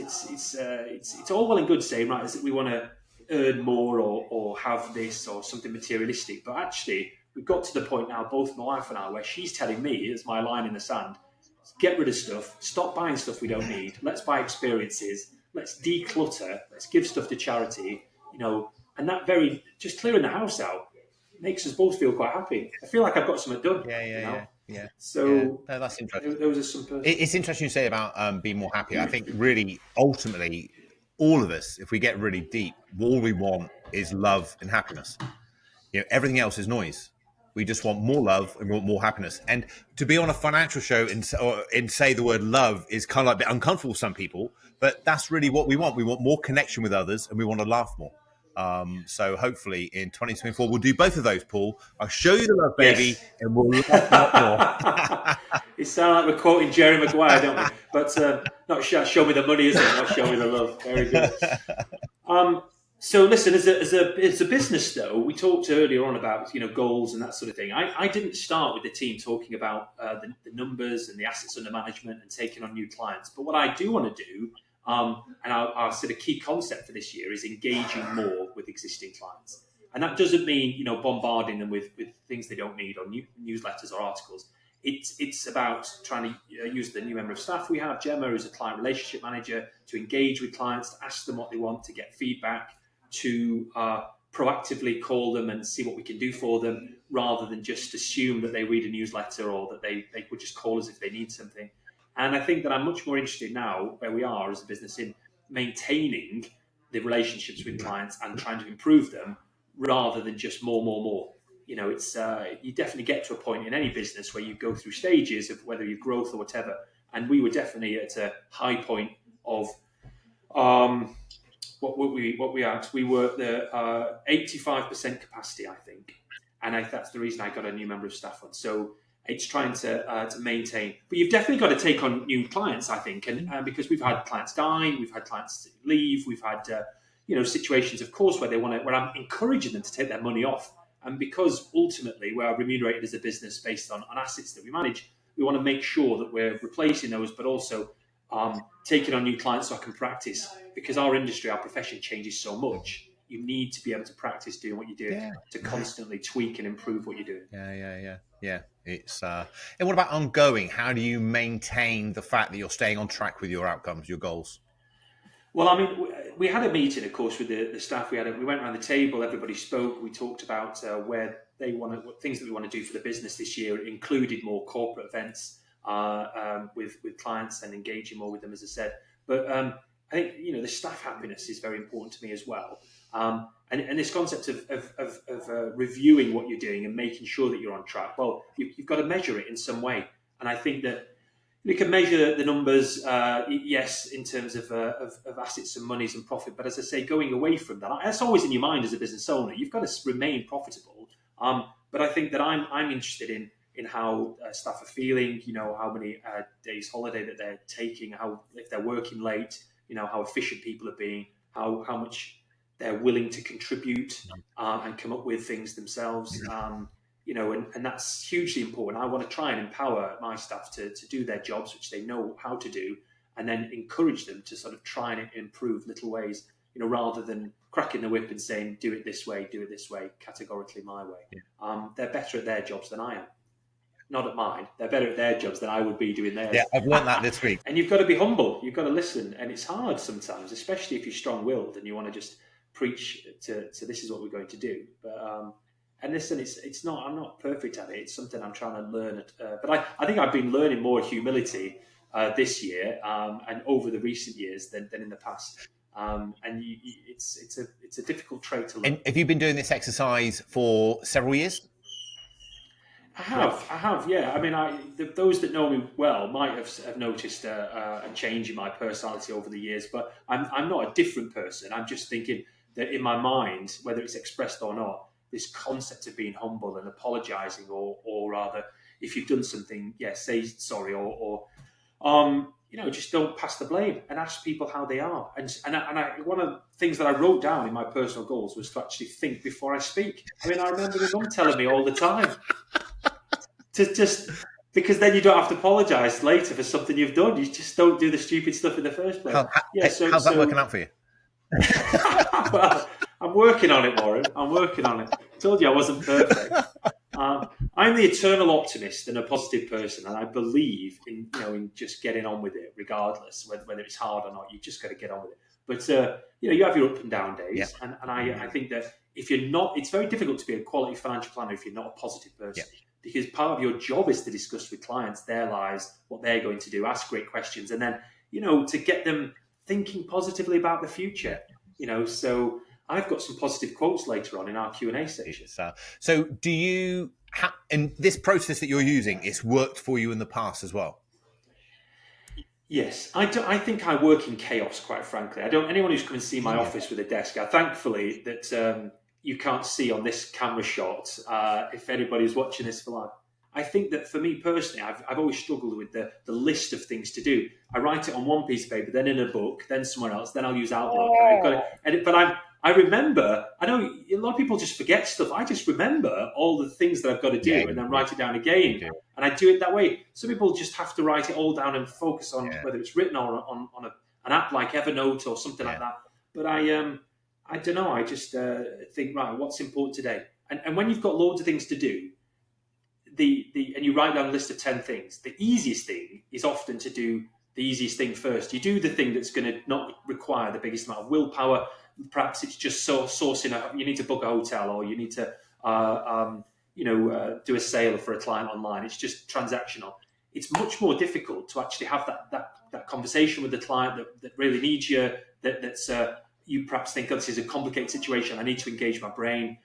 all well and good saying, right, is that we want to earn more or have this or something materialistic, but actually we've got to the point now, both my wife and I, where she's telling me, it's my line in the sand, get rid of stuff, stop buying stuff we don't need, let's buy experiences, let's declutter, let's give stuff to charity, and that very, just clearing the house out makes us both feel quite happy. I feel like I've got something done. Yeah. So No, that's interesting. those are some. It's interesting you say about being more happy. I think really, ultimately, all of us, if we get really deep, all we want is love and happiness. Everything else is noise. We just want more love and we want more happiness. And to be on a financial show and say the word love is kind of like a bit uncomfortable for some people, but that's really what we want. We want more connection with others and we want to laugh more. So hopefully in 2024 we'll do both of those, Paul. I'll show you the love, baby, Yes. and we'll laugh a lot more. It sounds like we're quoting Jerry Maguire, don't we? But not show me the money, is it? Not show me the love. Very good. So listen, as a business though, we talked earlier on about goals and that sort of thing. I didn't start with the team talking about the numbers and the assets under management and taking on new clients. But what I do want to do, and our sort of key concept for this year, is engaging more with existing clients. And that doesn't mean bombarding them with things they don't need or newsletters or articles. It's about trying to use the new member of staff we have, Gemma, who's a client relationship manager, to engage with clients, to ask them what they want, to get feedback, to proactively call them and see what we can do for them, rather than just assume that they read a newsletter or that they would just call us if they need something. And I think that I'm much more interested now, where we are as a business, in maintaining the relationships with clients and trying to improve them, rather than just more. It's you definitely get to a point in any business where you go through stages of whether you're growth or whatever. And we were definitely at a high point of what we at. We were at the 85% capacity, I think, and that's the reason I got a new member of staff on. So it's trying to maintain, but you've definitely got to take on new clients, I think, and because we've had clients die, we've had clients leave, we've had situations, of course, where I'm encouraging them to take their money off. And because ultimately we are remunerated as a business based on assets that we manage, we want to make sure that we're replacing those, but also taking on new clients so I can practice. Because our industry, our profession changes so much, you need to be able to practice doing what you're doing to constantly tweak and improve what you're doing. Yeah. It's and what about ongoing? How do you maintain the fact that you're staying on track with your outcomes, your goals? Well, I mean, we had a meeting, of course, with the staff. We went around the table. Everybody spoke. We talked about what things that we want to do for the business this year. It included more corporate events with clients and engaging more with them, as I said. But I think the staff happiness is very important to me as well. And this concept of reviewing what you're doing and making sure that you're on track. Well, you've got to measure it in some way. And I think that we can measure the numbers, yes, in terms of assets and monies and profit. But as I say, going away from that, that's always in your mind as a business owner. You've got to remain profitable. But I think that I'm interested in how staff are feeling. How many days holiday that they're taking, if they're working late. How efficient people are being, how much they're willing to contribute and come up with things themselves. And that's hugely important. I want to try and empower my staff to do their jobs, which they know how to do, and then encourage them to sort of try and improve little ways, rather than cracking the whip and saying, do it this way, categorically my way. They're better at their jobs than I am. not at mine. They're better at their jobs than I would be doing theirs. Yeah, I've learned that this week. And you've got to be humble. You've got to listen. And it's hard sometimes, especially if you're strong-willed and you want to just preach to this is what we're going to do. But and listen, it's not. I'm not perfect at it. It's something I'm trying to learn. But I think I've been learning more humility this year and over the recent years than in the past. And it's a difficult trait to learn. And have you been doing this exercise for several years? I have, yeah. I mean, those that know me well might have noticed a change in my personality over the years, but I'm not a different person. I'm just thinking that in my mind, whether it's expressed or not, this concept of being humble and apologising, or rather, if you've done something, say sorry, or just don't pass the blame and ask people how they are. And one of the things that I wrote down in my personal goals was to actually think before I speak. I mean, I remember my mum telling me all the time to just, because then you don't have to apologise later for something you've done. You just don't do the stupid stuff in the first place. How's that working out for you? Well, I'm working on it, Warren. I'm working on it. I told you I wasn't perfect. I'm the eternal optimist and a positive person, and I believe in just getting on with it, regardless whether it's hard or not. You just got to get on with it. But you have your up and down days, and I think that if you're not, it's very difficult to be a quality financial planner if you're not a positive person. Yeah. Because part of your job is to discuss with clients their lives, what they're going to do, ask great questions, and then to get them thinking positively about the future. So I've got some positive quotes later on in our Q&A section. So do you and this process that you're using, it's worked for you in the past as well? Yes, I think I work in chaos, quite frankly. Anyone who's come and see my office with a desk, thankfully that you can't see on this camera shot, if anybody's watching this for live. I think that for me personally, I've always struggled with the list of things to do. I write it on one piece of paper, then in a book, then somewhere else, then I'll use Outlook. I've got to edit, but I remember, I know a lot of people just forget stuff. I just remember all the things that I've got to do and then write it down again. Yeah. And I do it that way. Some people just have to write it all down and focus on whether it's written or on an app like Evernote or something like that. But I don't know. I just think, right, what's important today? And when you've got loads of things to do, and you write down a list of 10 things, the easiest thing is often to do the easiest thing first. You do the thing that's going to not require the biggest amount of willpower. Perhaps it's just sourcing you need to book a hotel, or you need to do a sale for a client online. It's just transactional. It's much more difficult to actually have that conversation with the client that really needs you, that's you perhaps think, oh, this is a complicated situation, I need to engage my brain,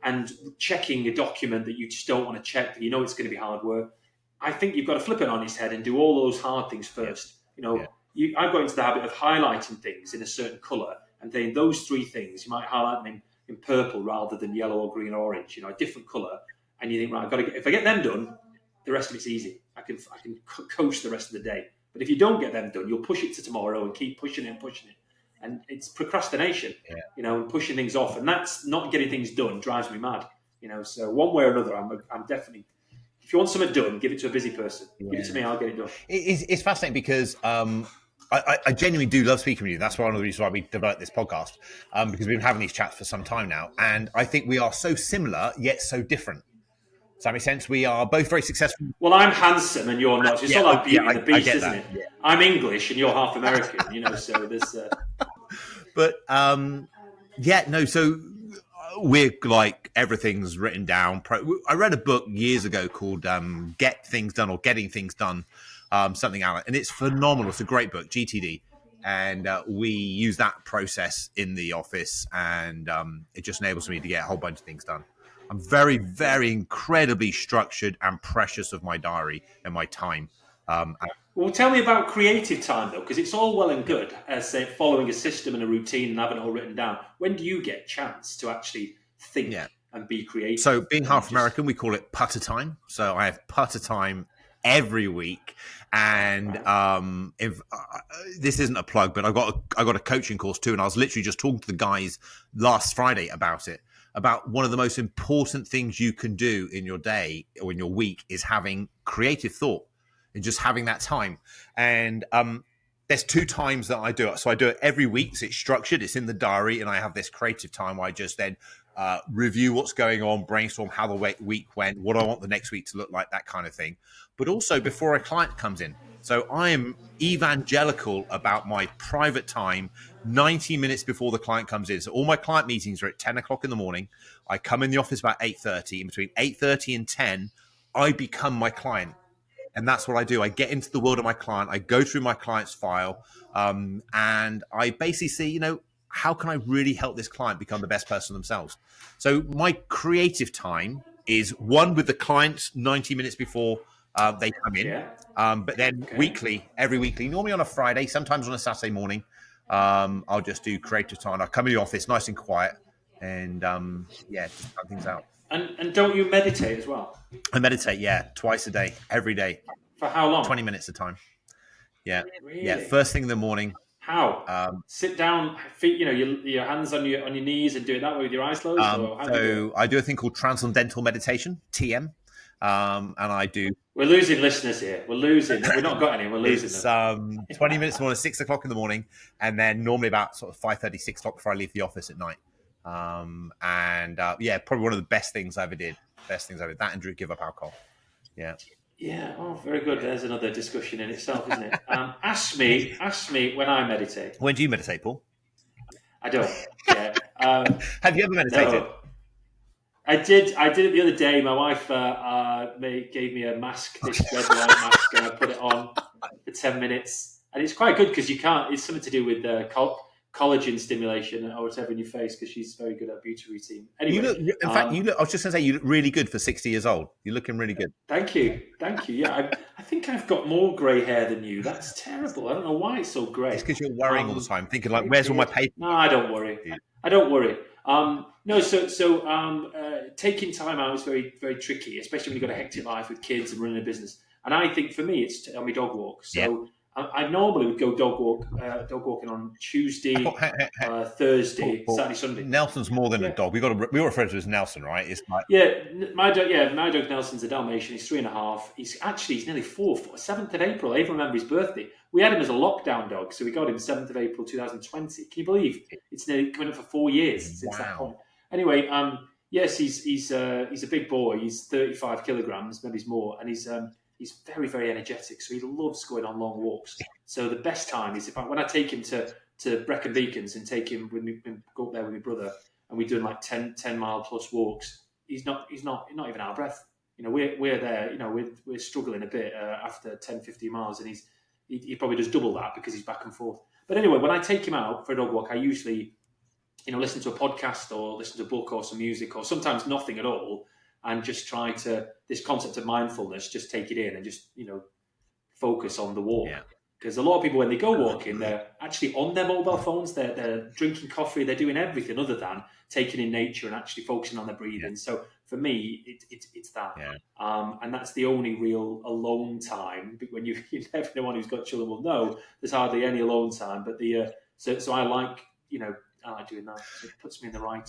and checking a document that you just don't want to check, but it's going to be hard work. I think you've got to flip it on its head and do all those hard things first. I've got into the habit of highlighting things in a certain colour, and then those 3 things, you might highlight them in purple rather than yellow or green or orange, a different colour. And you think, right, if I get them done, the rest of it's easy. I can coast the rest of the day. But if you don't get them done, you'll push it to tomorrow and keep pushing it and pushing it. And it's procrastination, and pushing things off. And that's not getting things done drives me mad, So one way or another, I'm definitely, if you want something done, give it to a busy person. Give it to me, I'll get it done. It's fascinating because I genuinely do love speaking with you. That's one of the reasons why we developed this podcast, because we've been having these chats for some time now. And I think we are so similar, yet so different. Does that make sense? We are both very successful. Well, I'm handsome and you're not. It's all like Beauty and the Beast, isn't it? Yeah. I'm English and you're half American, so there's... But, so we're like, everything's written down. I read a book years ago called Get Things Done or Getting Things Done, something out, and it's phenomenal. It's a great book, GTD. And we use that process in the office, and it just enables me to get a whole bunch of things done. I'm very, very incredibly structured and precious of my diary and my time. Well, tell me about creative time, though, because it's all well and good, say, following a system and a routine and having it all written down. When do you get a chance to actually think and be creative? So being half American, we call it putter time. So I have putter time every week. And if this isn't a plug, but I got a coaching course too. And I was literally just talking to the guys last Friday about it. About one of the most important things you can do in your day or in your week is having creative thought and just having that time. And there's 2 times that I do it. So I do it every week. So it's structured. It's in the diary. And I have this creative time where I just then review what's going on, brainstorm how the week went, what I want the next week to look like, that kind of thing. But also before a client comes in. So I am evangelical about my private time 90 minutes before the client comes in. So all my client meetings are at 10 o'clock in the morning. I come in the office about 8:30. In between 8:30 and 10, I become my client. And that's what I do. I get into the world of my client. I go through my client's file, and I basically see, how can I really help this client become the best person themselves? So my creative time is one with the clients 90 minutes before they come in. Yeah. But then every weekly, normally on a Friday, sometimes on a Saturday morning, I'll just do creative time. I come in the office nice and quiet and just plan things out. And don't you meditate as well? I meditate, twice a day, every day. For how long? 20 minutes a time. Yeah. Really? Yeah. First thing in the morning. How? Sit down, feet, your hands on your knees and do it that way with your eyes closed? I do a thing called transcendental meditation, TM. And I do. We're losing listeners here. We're not got any. We're losing them. 20 minutes more, 6 o'clock in the morning, and then normally about sort of 5:30, 6 o'clock before I leave the office at night. Probably one of the best things I ever did. That and give up alcohol. Yeah. Yeah. Oh, very good. There's another discussion in itself, isn't it? Ask me when I meditate. When do you meditate, Paul? I don't. Yeah. Have you ever meditated? No. I did it the other day. My wife gave me a mask, this red light mask, and I put it on for 10 minutes. And it's quite good because it's something to do with collagen stimulation or whatever in your face, because she's very good at beauty routine. Anyway, I was just going to say, you look really good for 60 years old. You're looking really good. Thank you. Yeah, I think I've got more grey hair than you. That's terrible. I don't know why it's so grey. It's because you're worrying all the time, thinking like, where's all my paper? No, I don't worry. Taking time out is very, very tricky, especially when you've got a hectic life with kids and running a business. And I think for me, it's on my dog walk. So I normally would go dog walking on Tuesday, Thursday, Saturday, Sunday. Nelson's more than a dog. We refer to him as Nelson, right? It's like my dog Nelson's a Dalmatian. He's 3.5. He's nearly 4. 7th of April. I even remember his birthday. We had him as a lockdown dog, so we got him 7th of April 2020. Can you believe it's nearly coming up for 4 years since that point? Anyway, yes, he's a big boy. He's 35 kilograms, maybe he's more, and he's very, very energetic. So he loves going on long walks. So the best time is when I take him to Brecon Beacons and take him go up there with my brother, and we're doing like 10 mile plus walks. He's not even out of breath. We're there. We're struggling a bit after 10, 15 miles, and he probably does double that because he's back and forth. But anyway, when I take him out for a dog walk, I usually listen to a podcast or listen to a book or some music, or sometimes nothing at all, and just try to, this concept of mindfulness, just take it in and just, focus on the walk. Because a lot of people, when they go walking, they're actually on their mobile phones, they're drinking coffee, they're doing everything other than taking in nature and actually focusing on their breathing. So for me, it's that. And that's the only real alone time. When everyone who's got children will know, there's hardly any alone time. But so I like, I like doing that. It puts me in the right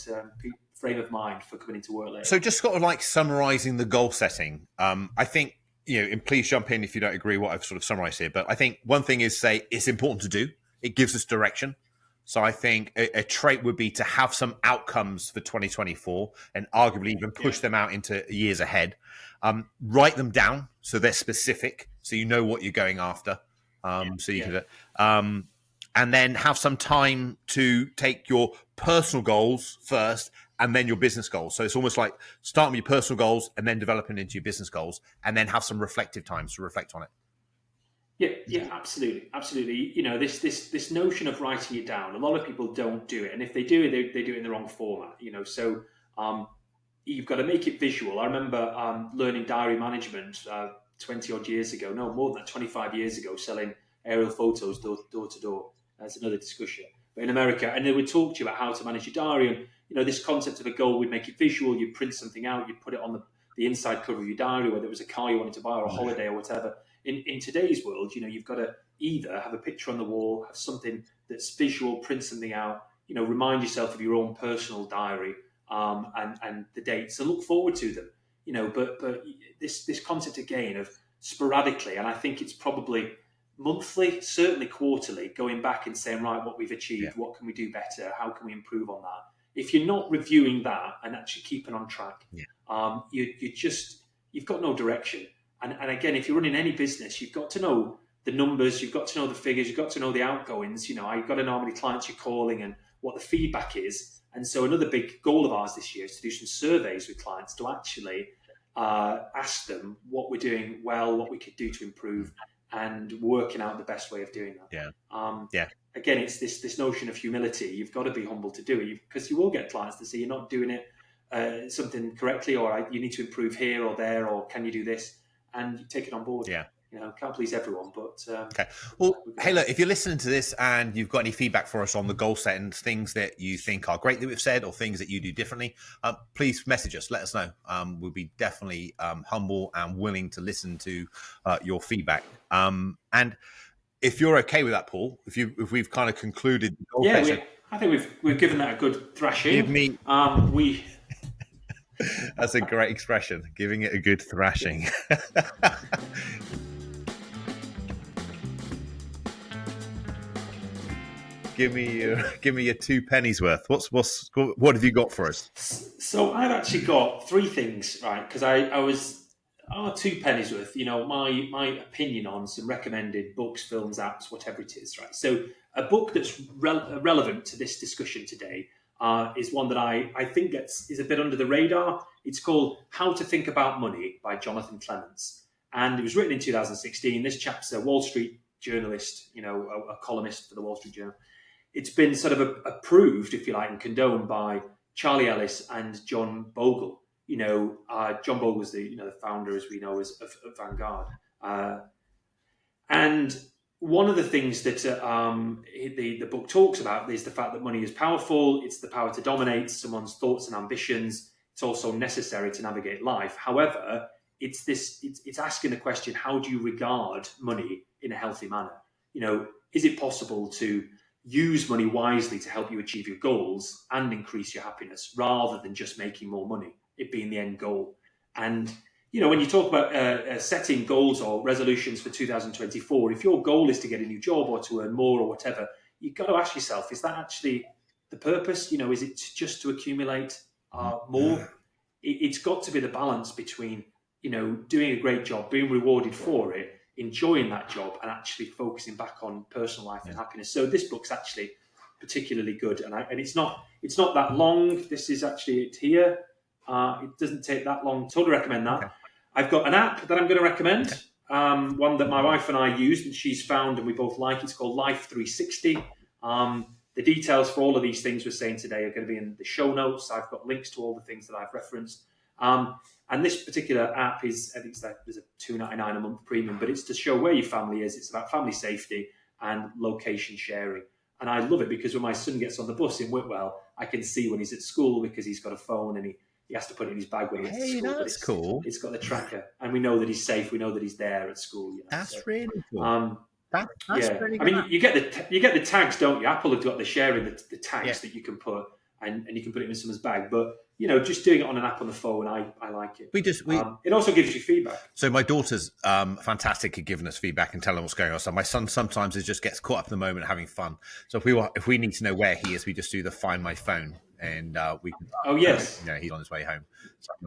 frame of mind for coming into work later. So just sort of like summarising the goal setting, I think, and please jump in if you don't agree what I've sort of summarised here, but I think one thing is say it's important to do. It gives us direction. So I think a trait would be to have some outcomes for 2024 and arguably even push them out into years ahead. Write them down so they're specific, so you know what you're going after. And then have some time to take your personal goals first and then your business goals. So it's almost like starting with your personal goals and then developing into your business goals, and then have some reflective times to reflect on it. Yeah, absolutely. This notion of writing it down, a lot of people don't do it. And if they do it, they do it in the wrong format, So you've got to make it visual. I remember learning diary management 20 odd years ago, no, more than that, 25 years ago, selling aerial photos door to door. That's another discussion. But in America, and they would talk to you about how to manage your diary. And, this concept of a goal would make it visual. You'd print something out. You'd put it on the inside cover of your diary, whether it was a car you wanted to buy or a holiday or whatever. In today's world, you've got to either have a picture on the wall, have something that's visual, print something out, remind yourself of your own personal diary and the dates and look forward to them. But this concept again of sporadically, and I think it's probably monthly, certainly quarterly, going back and saying, right, what we've achieved, what can we do better, how can we improve on that, if you're not reviewing that and actually keeping on track, Yeah. you've got no direction. And again, if you're running any business, you've got to know the numbers, you've got to know the figures, you've got to know the outgoings. You've got to know how many clients you're calling and what the feedback is. And so another big goal of ours this year is to do some surveys with clients to actually ask them what we're doing well, what we could do to improve, and working out the best way of doing that. Yeah. Again, it's this notion of humility. You've got to be humble to do it, because you will get clients that say you're not doing it something correctly, or you need to improve here or there, or can you do this? And you take it on board. Yeah. Can't please everyone, but okay. Well, hey, look, if you're listening to this and you've got any feedback for us on the goal set and things that you think are great that we've said, or things that you do differently, please message us. Let us know. We'll be definitely humble and willing to listen to your feedback. And if you're okay with that, Paul, if we've kind of concluded the goal session, I think we've given that a good thrashing. Give me. That's a great expression. Giving it a good thrashing. Give me your 2 pennies worth. What have you got for us? So I've actually got 3 things, right? Because I was 2 pennies worth. My opinion on some recommended books, films, apps, whatever it is, right? So a book that's relevant to this discussion today is one that I think is a bit under the radar. It's called How to Think About Money by Jonathan Clements, and it was written in 2016. This chap's a Wall Street journalist, a columnist for the Wall Street Journal. It's been sort of approved, if you like, and condoned by Charlie Ellis and John Bogle. John Bogle was the founder, as we know, of Vanguard. And one of the things that the book talks about is the fact that money is powerful. It's the power to dominate someone's thoughts and ambitions. It's also necessary to navigate life. However, it's asking the question: how do you regard money in a healthy manner? Is it possible to use money wisely to help you achieve your goals and increase your happiness, rather than just making more money, it being the end goal? And when you talk about setting goals or resolutions for 2024, if your goal is to get a new job or to earn more or whatever, you've got to ask yourself, is that actually the purpose? Is it just to accumulate more? It's got to be the balance between, doing a great job, being rewarded for it, enjoying that job, and actually focusing back on personal life and happiness. So this book's actually particularly good, and it's not that long. This is actually it here. It doesn't take that long. Totally recommend that. Okay. I've got an app that I'm going to recommend, one that my wife and I used and she's found and we both like. It's called Life 360. The details for all of these things we're saying today are going to be in the show notes. I've got links to all the things that I've referenced. And this particular app is, I think there's a $2.99 a month premium, but it's to show where your family is. It's about family safety and location sharing. And I love it because when my son gets on the bus in Whitwell, I can see when he's at school because he's got a phone and he has to put it in his bag when he gets to school. That's cool. It's got the tracker, and we know that he's safe. We know that he's there at school. That's really cool. That's really good. I mean, you get the tags, don't you? Apple have got the sharing the tags that you can put, and you can put it in someone's bag. But just doing it on an app on the phone, I like it. It also gives you feedback. So my daughter's fantastic at giving us feedback and telling what's going on. So my son sometimes just gets caught up in the moment having fun. So if we need to know where he is, we just do the Find My Phone, and we can. Oh yes. He's on his way home.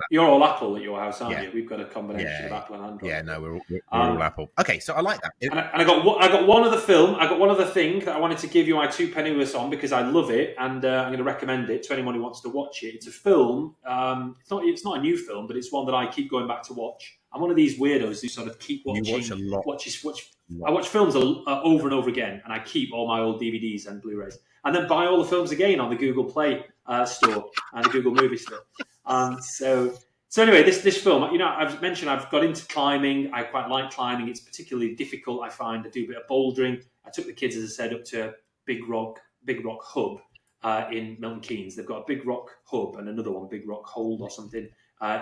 You're all Apple at your house, aren't you? We've got a combination of Apple and Android. Yeah, no, we're all Apple. Okay, so I like that. And I got one other film. I got one other thing that I wanted to give you my 2 penny worth on because I love it, and I'm going to recommend it to anyone who wants to watch it. It's a film. It's not a new film, but it's one that I keep going back to watch. I'm one of these weirdos who sort of keep watching. You watch a lot. I watch films over and over again, and I keep all my old DVDs and Blu-rays, and then buy all the films again on the Google Play store and the Google Movie Store. So anyway, this film, I've mentioned I've got into climbing. I quite like climbing. It's particularly difficult, I find. I do a bit of bouldering. I took the kids, as I said, up to Big Rock Hub in Milton Keynes. They've got a Big Rock Hub and another one, Big Rock Hold or something,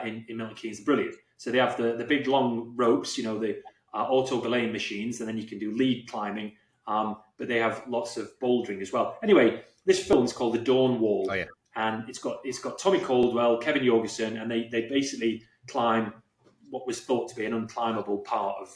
in Milton Keynes. Brilliant. So they have the big long ropes, the auto belaying machines, and then you can do lead climbing. But they have lots of bouldering as well. Anyway, this film is called The Dawn Wall. Oh, yeah. And it's got Tommy Caldwell, Kevin Jorgensen, and they basically climb what was thought to be an unclimbable part of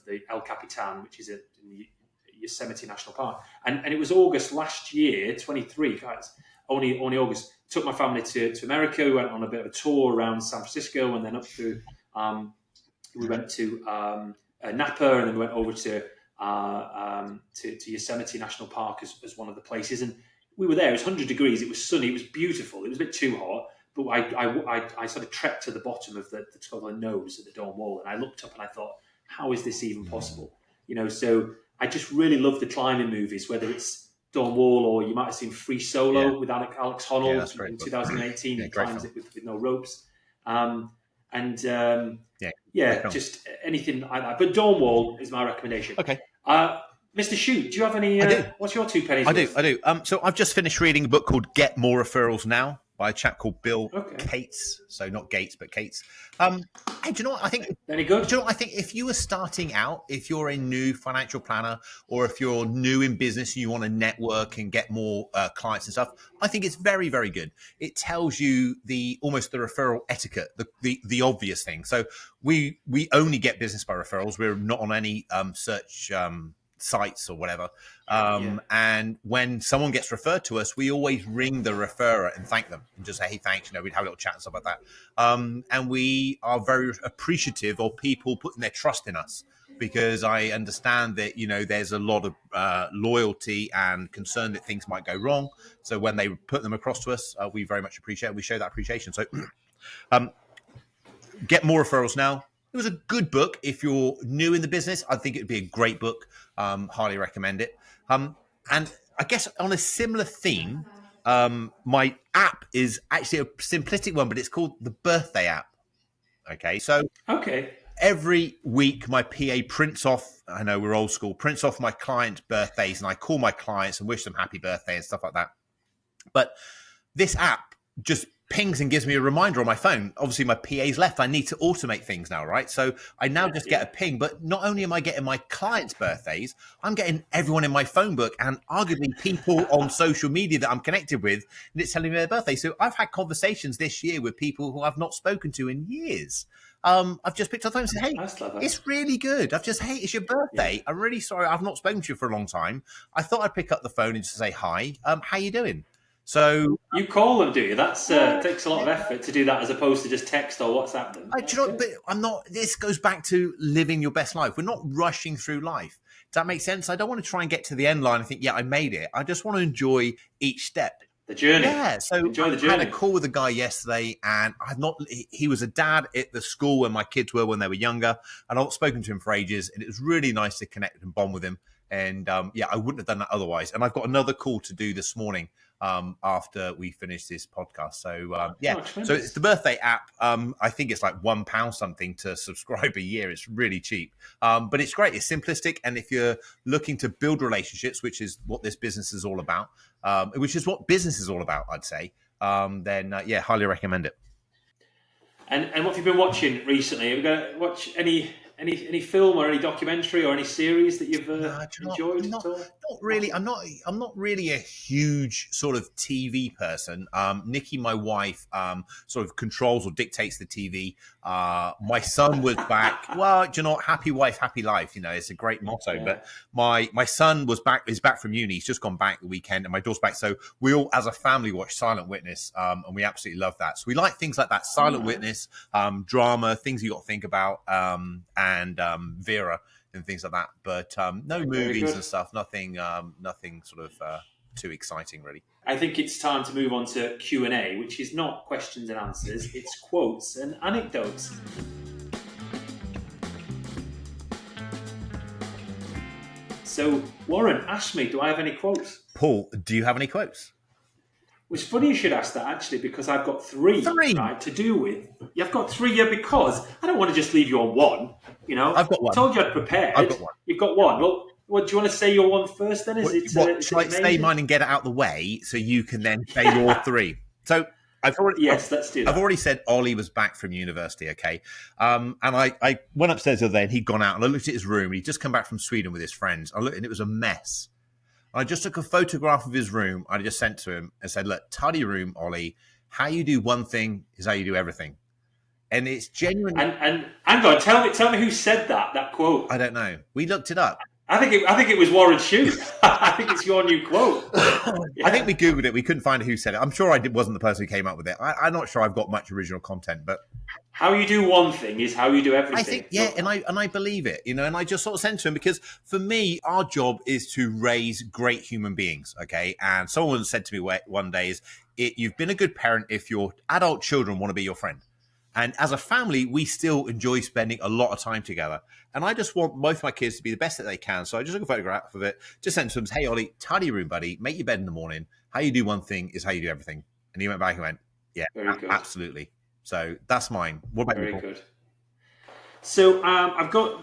the El Capitan, which is in the Yosemite National Park. And it was August last year, 23, guys. only August. Took my family to America. We went on a bit of a tour around San Francisco and then up through. We went to Napa, and then we went over to Yosemite National Park as one of the places. And we were there. It was 100 degrees. It was sunny. It was beautiful. It was a bit too hot. But I sort of trekked to the bottom of the Scotland nose at the Dome Wall, and I looked up and I thought, how is this even possible? So I just really love the climbing movies, whether it's Dome Wall or you might have seen Free Solo with Alex Honnold in 2018. He climbs it with no ropes. Just anything like that. But Dome Wall is my recommendation. Okay. Mr. Shute, do you have any? What's your 2 pennies? I do. So I've just finished reading a book called Get More Referrals Now by a chap called Bill Cates. So not Gates, but Cates. Hey, do you know what I think? Any good? Do you know what I think? If you were starting out, if you're a new financial planner, or if you're new in business and you want to network and get more clients and stuff, I think it's very, very good. It tells you almost the referral etiquette, the obvious thing. So we only get business by referrals. We're not on any search sites or whatever. And when someone gets referred to us, we always ring the referrer and thank them and just say, hey, thanks. We'd have a little chat and stuff like that. And we are very appreciative of people putting their trust in us, because I understand that, there's a lot of loyalty and concern that things might go wrong. So when they put them across to us, we very much appreciate it. We show that appreciation. So Get More Referrals Now. It was a good book. If you're new in the business, I think it would be a great book. Highly recommend it. And I guess on a similar theme, my app is actually a simplistic one, but it's called the Birthday app. Okay. So every week my PA prints off, I know we're old school, prints off my clients' birthdays, and I call my clients and wish them happy birthday and stuff like that. But this app just pings and gives me a reminder on my phone. Obviously my PA's left. I need to automate things now, right? So I now just get a ping, but not only am I getting my clients' birthdays, I'm getting everyone in my phone book and arguably people on social media that I'm connected with, and it's telling me their birthday. So I've had conversations this year with people who I've not spoken to in years. I've just picked up the phone and said, hey, it's really good. Hey, it's your birthday. Yeah. I'm really sorry. I've not spoken to you for a long time. I thought I'd pick up the phone and just say, hi, how you doing? So you call them, do you? That's takes a lot of effort to do that, as opposed to just text or WhatsApp them. Do you know, but I'm not. This goes back to living your best life. We're not rushing through life. Does that make sense? I don't want to try and get to the end line and think, yeah, I made it. I just want to enjoy each step. The journey. Yeah. So enjoy the journey. I had a call with a guy yesterday, and he was a dad at the school where my kids were when they were younger, and I've not spoken to him for ages, and it was really nice to connect and bond with him. And I wouldn't have done that otherwise. And I've got another call to do this morning after we finish this podcast. So so it's the Birthday app. I think it's like £1 something to subscribe a year. It's really cheap, but it's great. It's simplistic, and if you're looking to build relationships, which is what this business is all about, which is what business is all about, I'd say, then highly recommend it. And what have you been watching recently? Have you got to watch any film or any documentary or any series that you've enjoyed? Not really. I'm not really a huge sort of TV person. Nikki, my wife, sort of controls or dictates the TV. My son was back. Well, do you know what? Happy wife, happy life. It's a great motto. Yeah. But my son is back from uni. He's just gone back the weekend, and my daughter's back. So we all, as a family, watch Silent Witness, and we absolutely love that. So we like things like that, Silent Witness, drama, things you got to think about, and Vera and things like that, but no movies and stuff. Nothing sort of too exciting, really. I think it's time to move on to Q&A, which is not questions and answers; it's quotes and anecdotes. So, Warren, ask me, do I have any quotes? Paul, do you have any quotes? It's funny you should ask that, actually, because I've got three. Right, to do with. You've got three, because I don't want to just leave you on one. I've got one. I told you I'd prepared. I've got one. You've got one. Well, do you want to say your one first, then? Shall I say mine and get it out the way so you can then say your three? So let's do that. I've already said Ollie was back from university, okay? And I went upstairs the other day, and he'd gone out, and I looked at his room. He'd just come back from Sweden with his friends. I looked, and it was a mess. I just took a photograph of his room. I just sent to him and said, look, tidy room, Ollie. How you do one thing is how you do everything. And it's genuine. And hang on, tell me who said that quote. I don't know. We looked it up. I think it was Warren Shute. I think it's your new quote. I think we Googled it. We couldn't find who said it. I'm sure wasn't the person who came up with it. I'm not sure I've got much original content, but how you do one thing is how you do everything. I think, and I believe it, and I just sort of sent to him because for me, our job is to raise great human beings, okay? And someone said to me one day you've been a good parent if your adult children want to be your friend. And as a family, we still enjoy spending a lot of time together. And I just want both my kids to be the best that they can. So I just took a photograph of it, just sent to them, hey, Ollie, tidy your room, buddy. Make your bed in the morning. How you do one thing is how you do everything. And he went back and went, yeah, absolutely. So that's mine. What about you? Very good. So I've got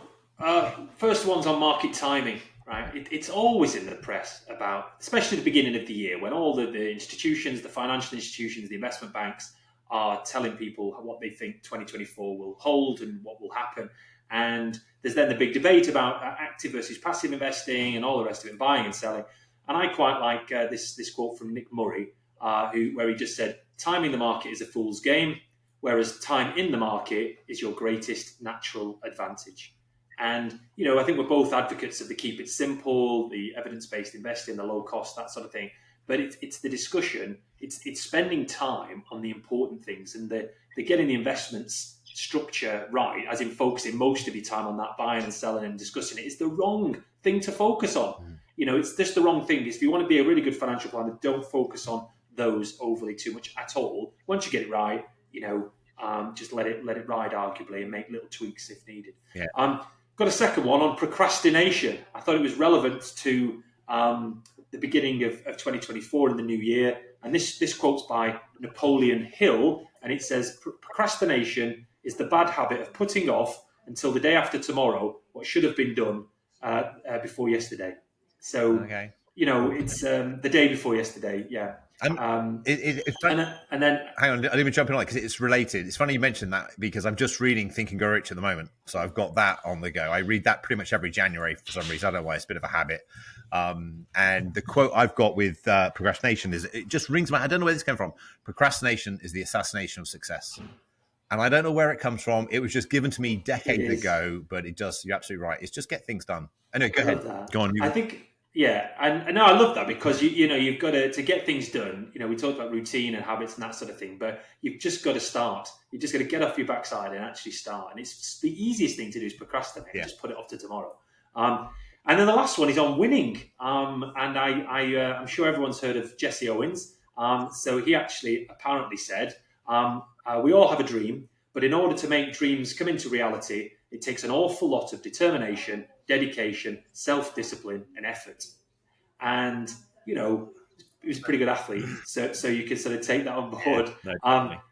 first one's on market timing, right? It's always in the press about, especially at the beginning of the year, when all the institutions, the financial institutions, the investment banks are telling people what they think 2024 will hold and what will happen. And there's then the big debate about active versus passive investing and all the rest of it, buying and selling. And I quite like this quote from Nick Murray, where he just said, timing the market is a fool's game, whereas time in the market is your greatest natural advantage. And, I think we're both advocates of the keep it simple, the evidence-based investing, the low cost, that sort of thing. But it's the discussion, it's spending time on the important things and the getting the investments structure right, as in focusing most of your time on that buying and selling and discussing it, is the wrong thing to focus on. It's just the wrong thing. If you want to be a really good financial planner, don't focus on those overly too much at all. Once you get it right, just let it ride arguably and make little tweaks if needed. Yeah. Got a second one on procrastination. I thought it was relevant to the beginning of 2024 in the new year. And this quote's by Napoleon Hill, and it says, procrastination is the bad habit of putting off until the day after tomorrow what should have been done before yesterday. So, it's the day before yesterday, yeah. And then hang on, I didn't even jump in on it because it's related. It's funny you mentioned that because I'm just reading Think and Grow Rich at the moment, so I've got that on the go. I read that pretty much every January for some reason. I don't know why, it's a bit of a habit. And the quote I've got with procrastination is, it just rings my. I don't know where this came from. Procrastination is the assassination of success, and I don't know where it comes from. It was just given to me decades ago, but it does. You're absolutely right. It's just get things done. Anyway, go ahead. Go on. I think. Yeah, and no, I love that because you've got to get things done. We talked about routine and habits and that sort of thing, but you've just got to start. You just got to get off your backside and actually start. And it's the easiest thing to do is procrastinate. Yeah. Just put it off to tomorrow. And then the last one is on winning. And I'm sure everyone's heard of Jesse Owens. So he actually apparently said, we all have a dream, but in order to make dreams come into reality, it takes an awful lot of determination, dedication, self-discipline, and effort. And, he was a pretty good athlete, so you can sort of take that on board.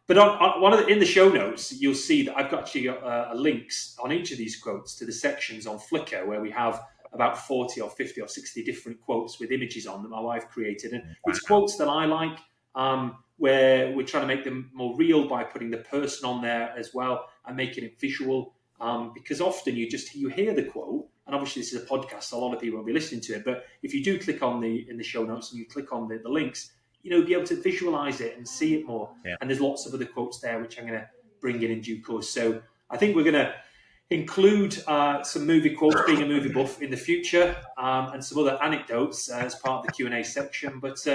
But on in the show notes, you'll see that I've actually got links on each of these quotes to the sections on Flickr where we have about 40 or 50 or 60 different quotes with images on that my wife created. And it's quotes that I like, where we're trying to make them more real by putting the person on there as well and making it visual. Because often you hear the quote, and obviously this is a podcast, so a lot of people won't be listening to it. But if you do click on in the show notes and you click on the links, you'll be able to visualize it and see it more. Yeah. And there's lots of other quotes there which I'm going to bring in due course. So I think we're going to include some movie quotes, being a movie buff, in the future, and some other anecdotes as part of the Q&A section. But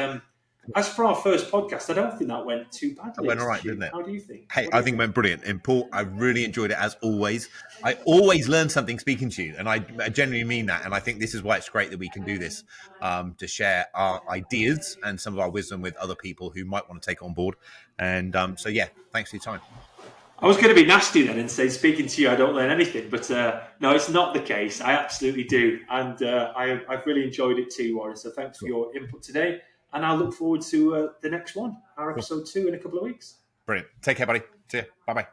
as for our first podcast, I don't think that went too badly. It went all right, didn't it? How do you think? Hey, I think it went brilliant. And Paul, I really enjoyed it as always. I always learn something speaking to you, and I genuinely mean that. And I think this is why it's great that we can do this, to share our ideas and some of our wisdom with other people who might want to take on board. And so, yeah, thanks for your time. I was going to be nasty then and say, speaking to you, I don't learn anything. But no, it's not the case. I absolutely do. And I've really enjoyed it too, Warren. So thanks for your input today. And I look forward to the next one, our episode 2 in a couple of weeks. Brilliant. Take care, buddy. See you. Bye-bye.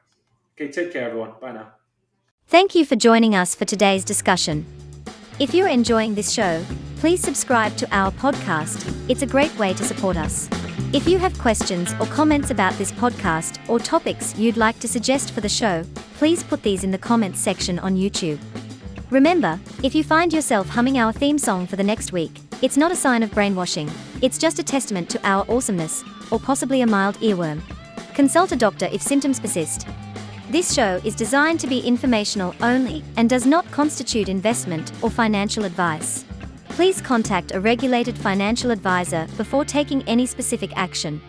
Okay, take care, everyone. Bye now. Thank you for joining us for today's discussion. If you're enjoying this show, please subscribe to our podcast. It's a great way to support us. If you have questions or comments about this podcast or topics you'd like to suggest for the show, please put these in the comments section on YouTube. Remember, if you find yourself humming our theme song for the next week, it's not a sign of brainwashing. It's just a testament to our awesomeness, or possibly a mild earworm. Consult a doctor if symptoms persist. This show is designed to be informational only and does not constitute investment or financial advice. Please contact a regulated financial advisor before taking any specific action.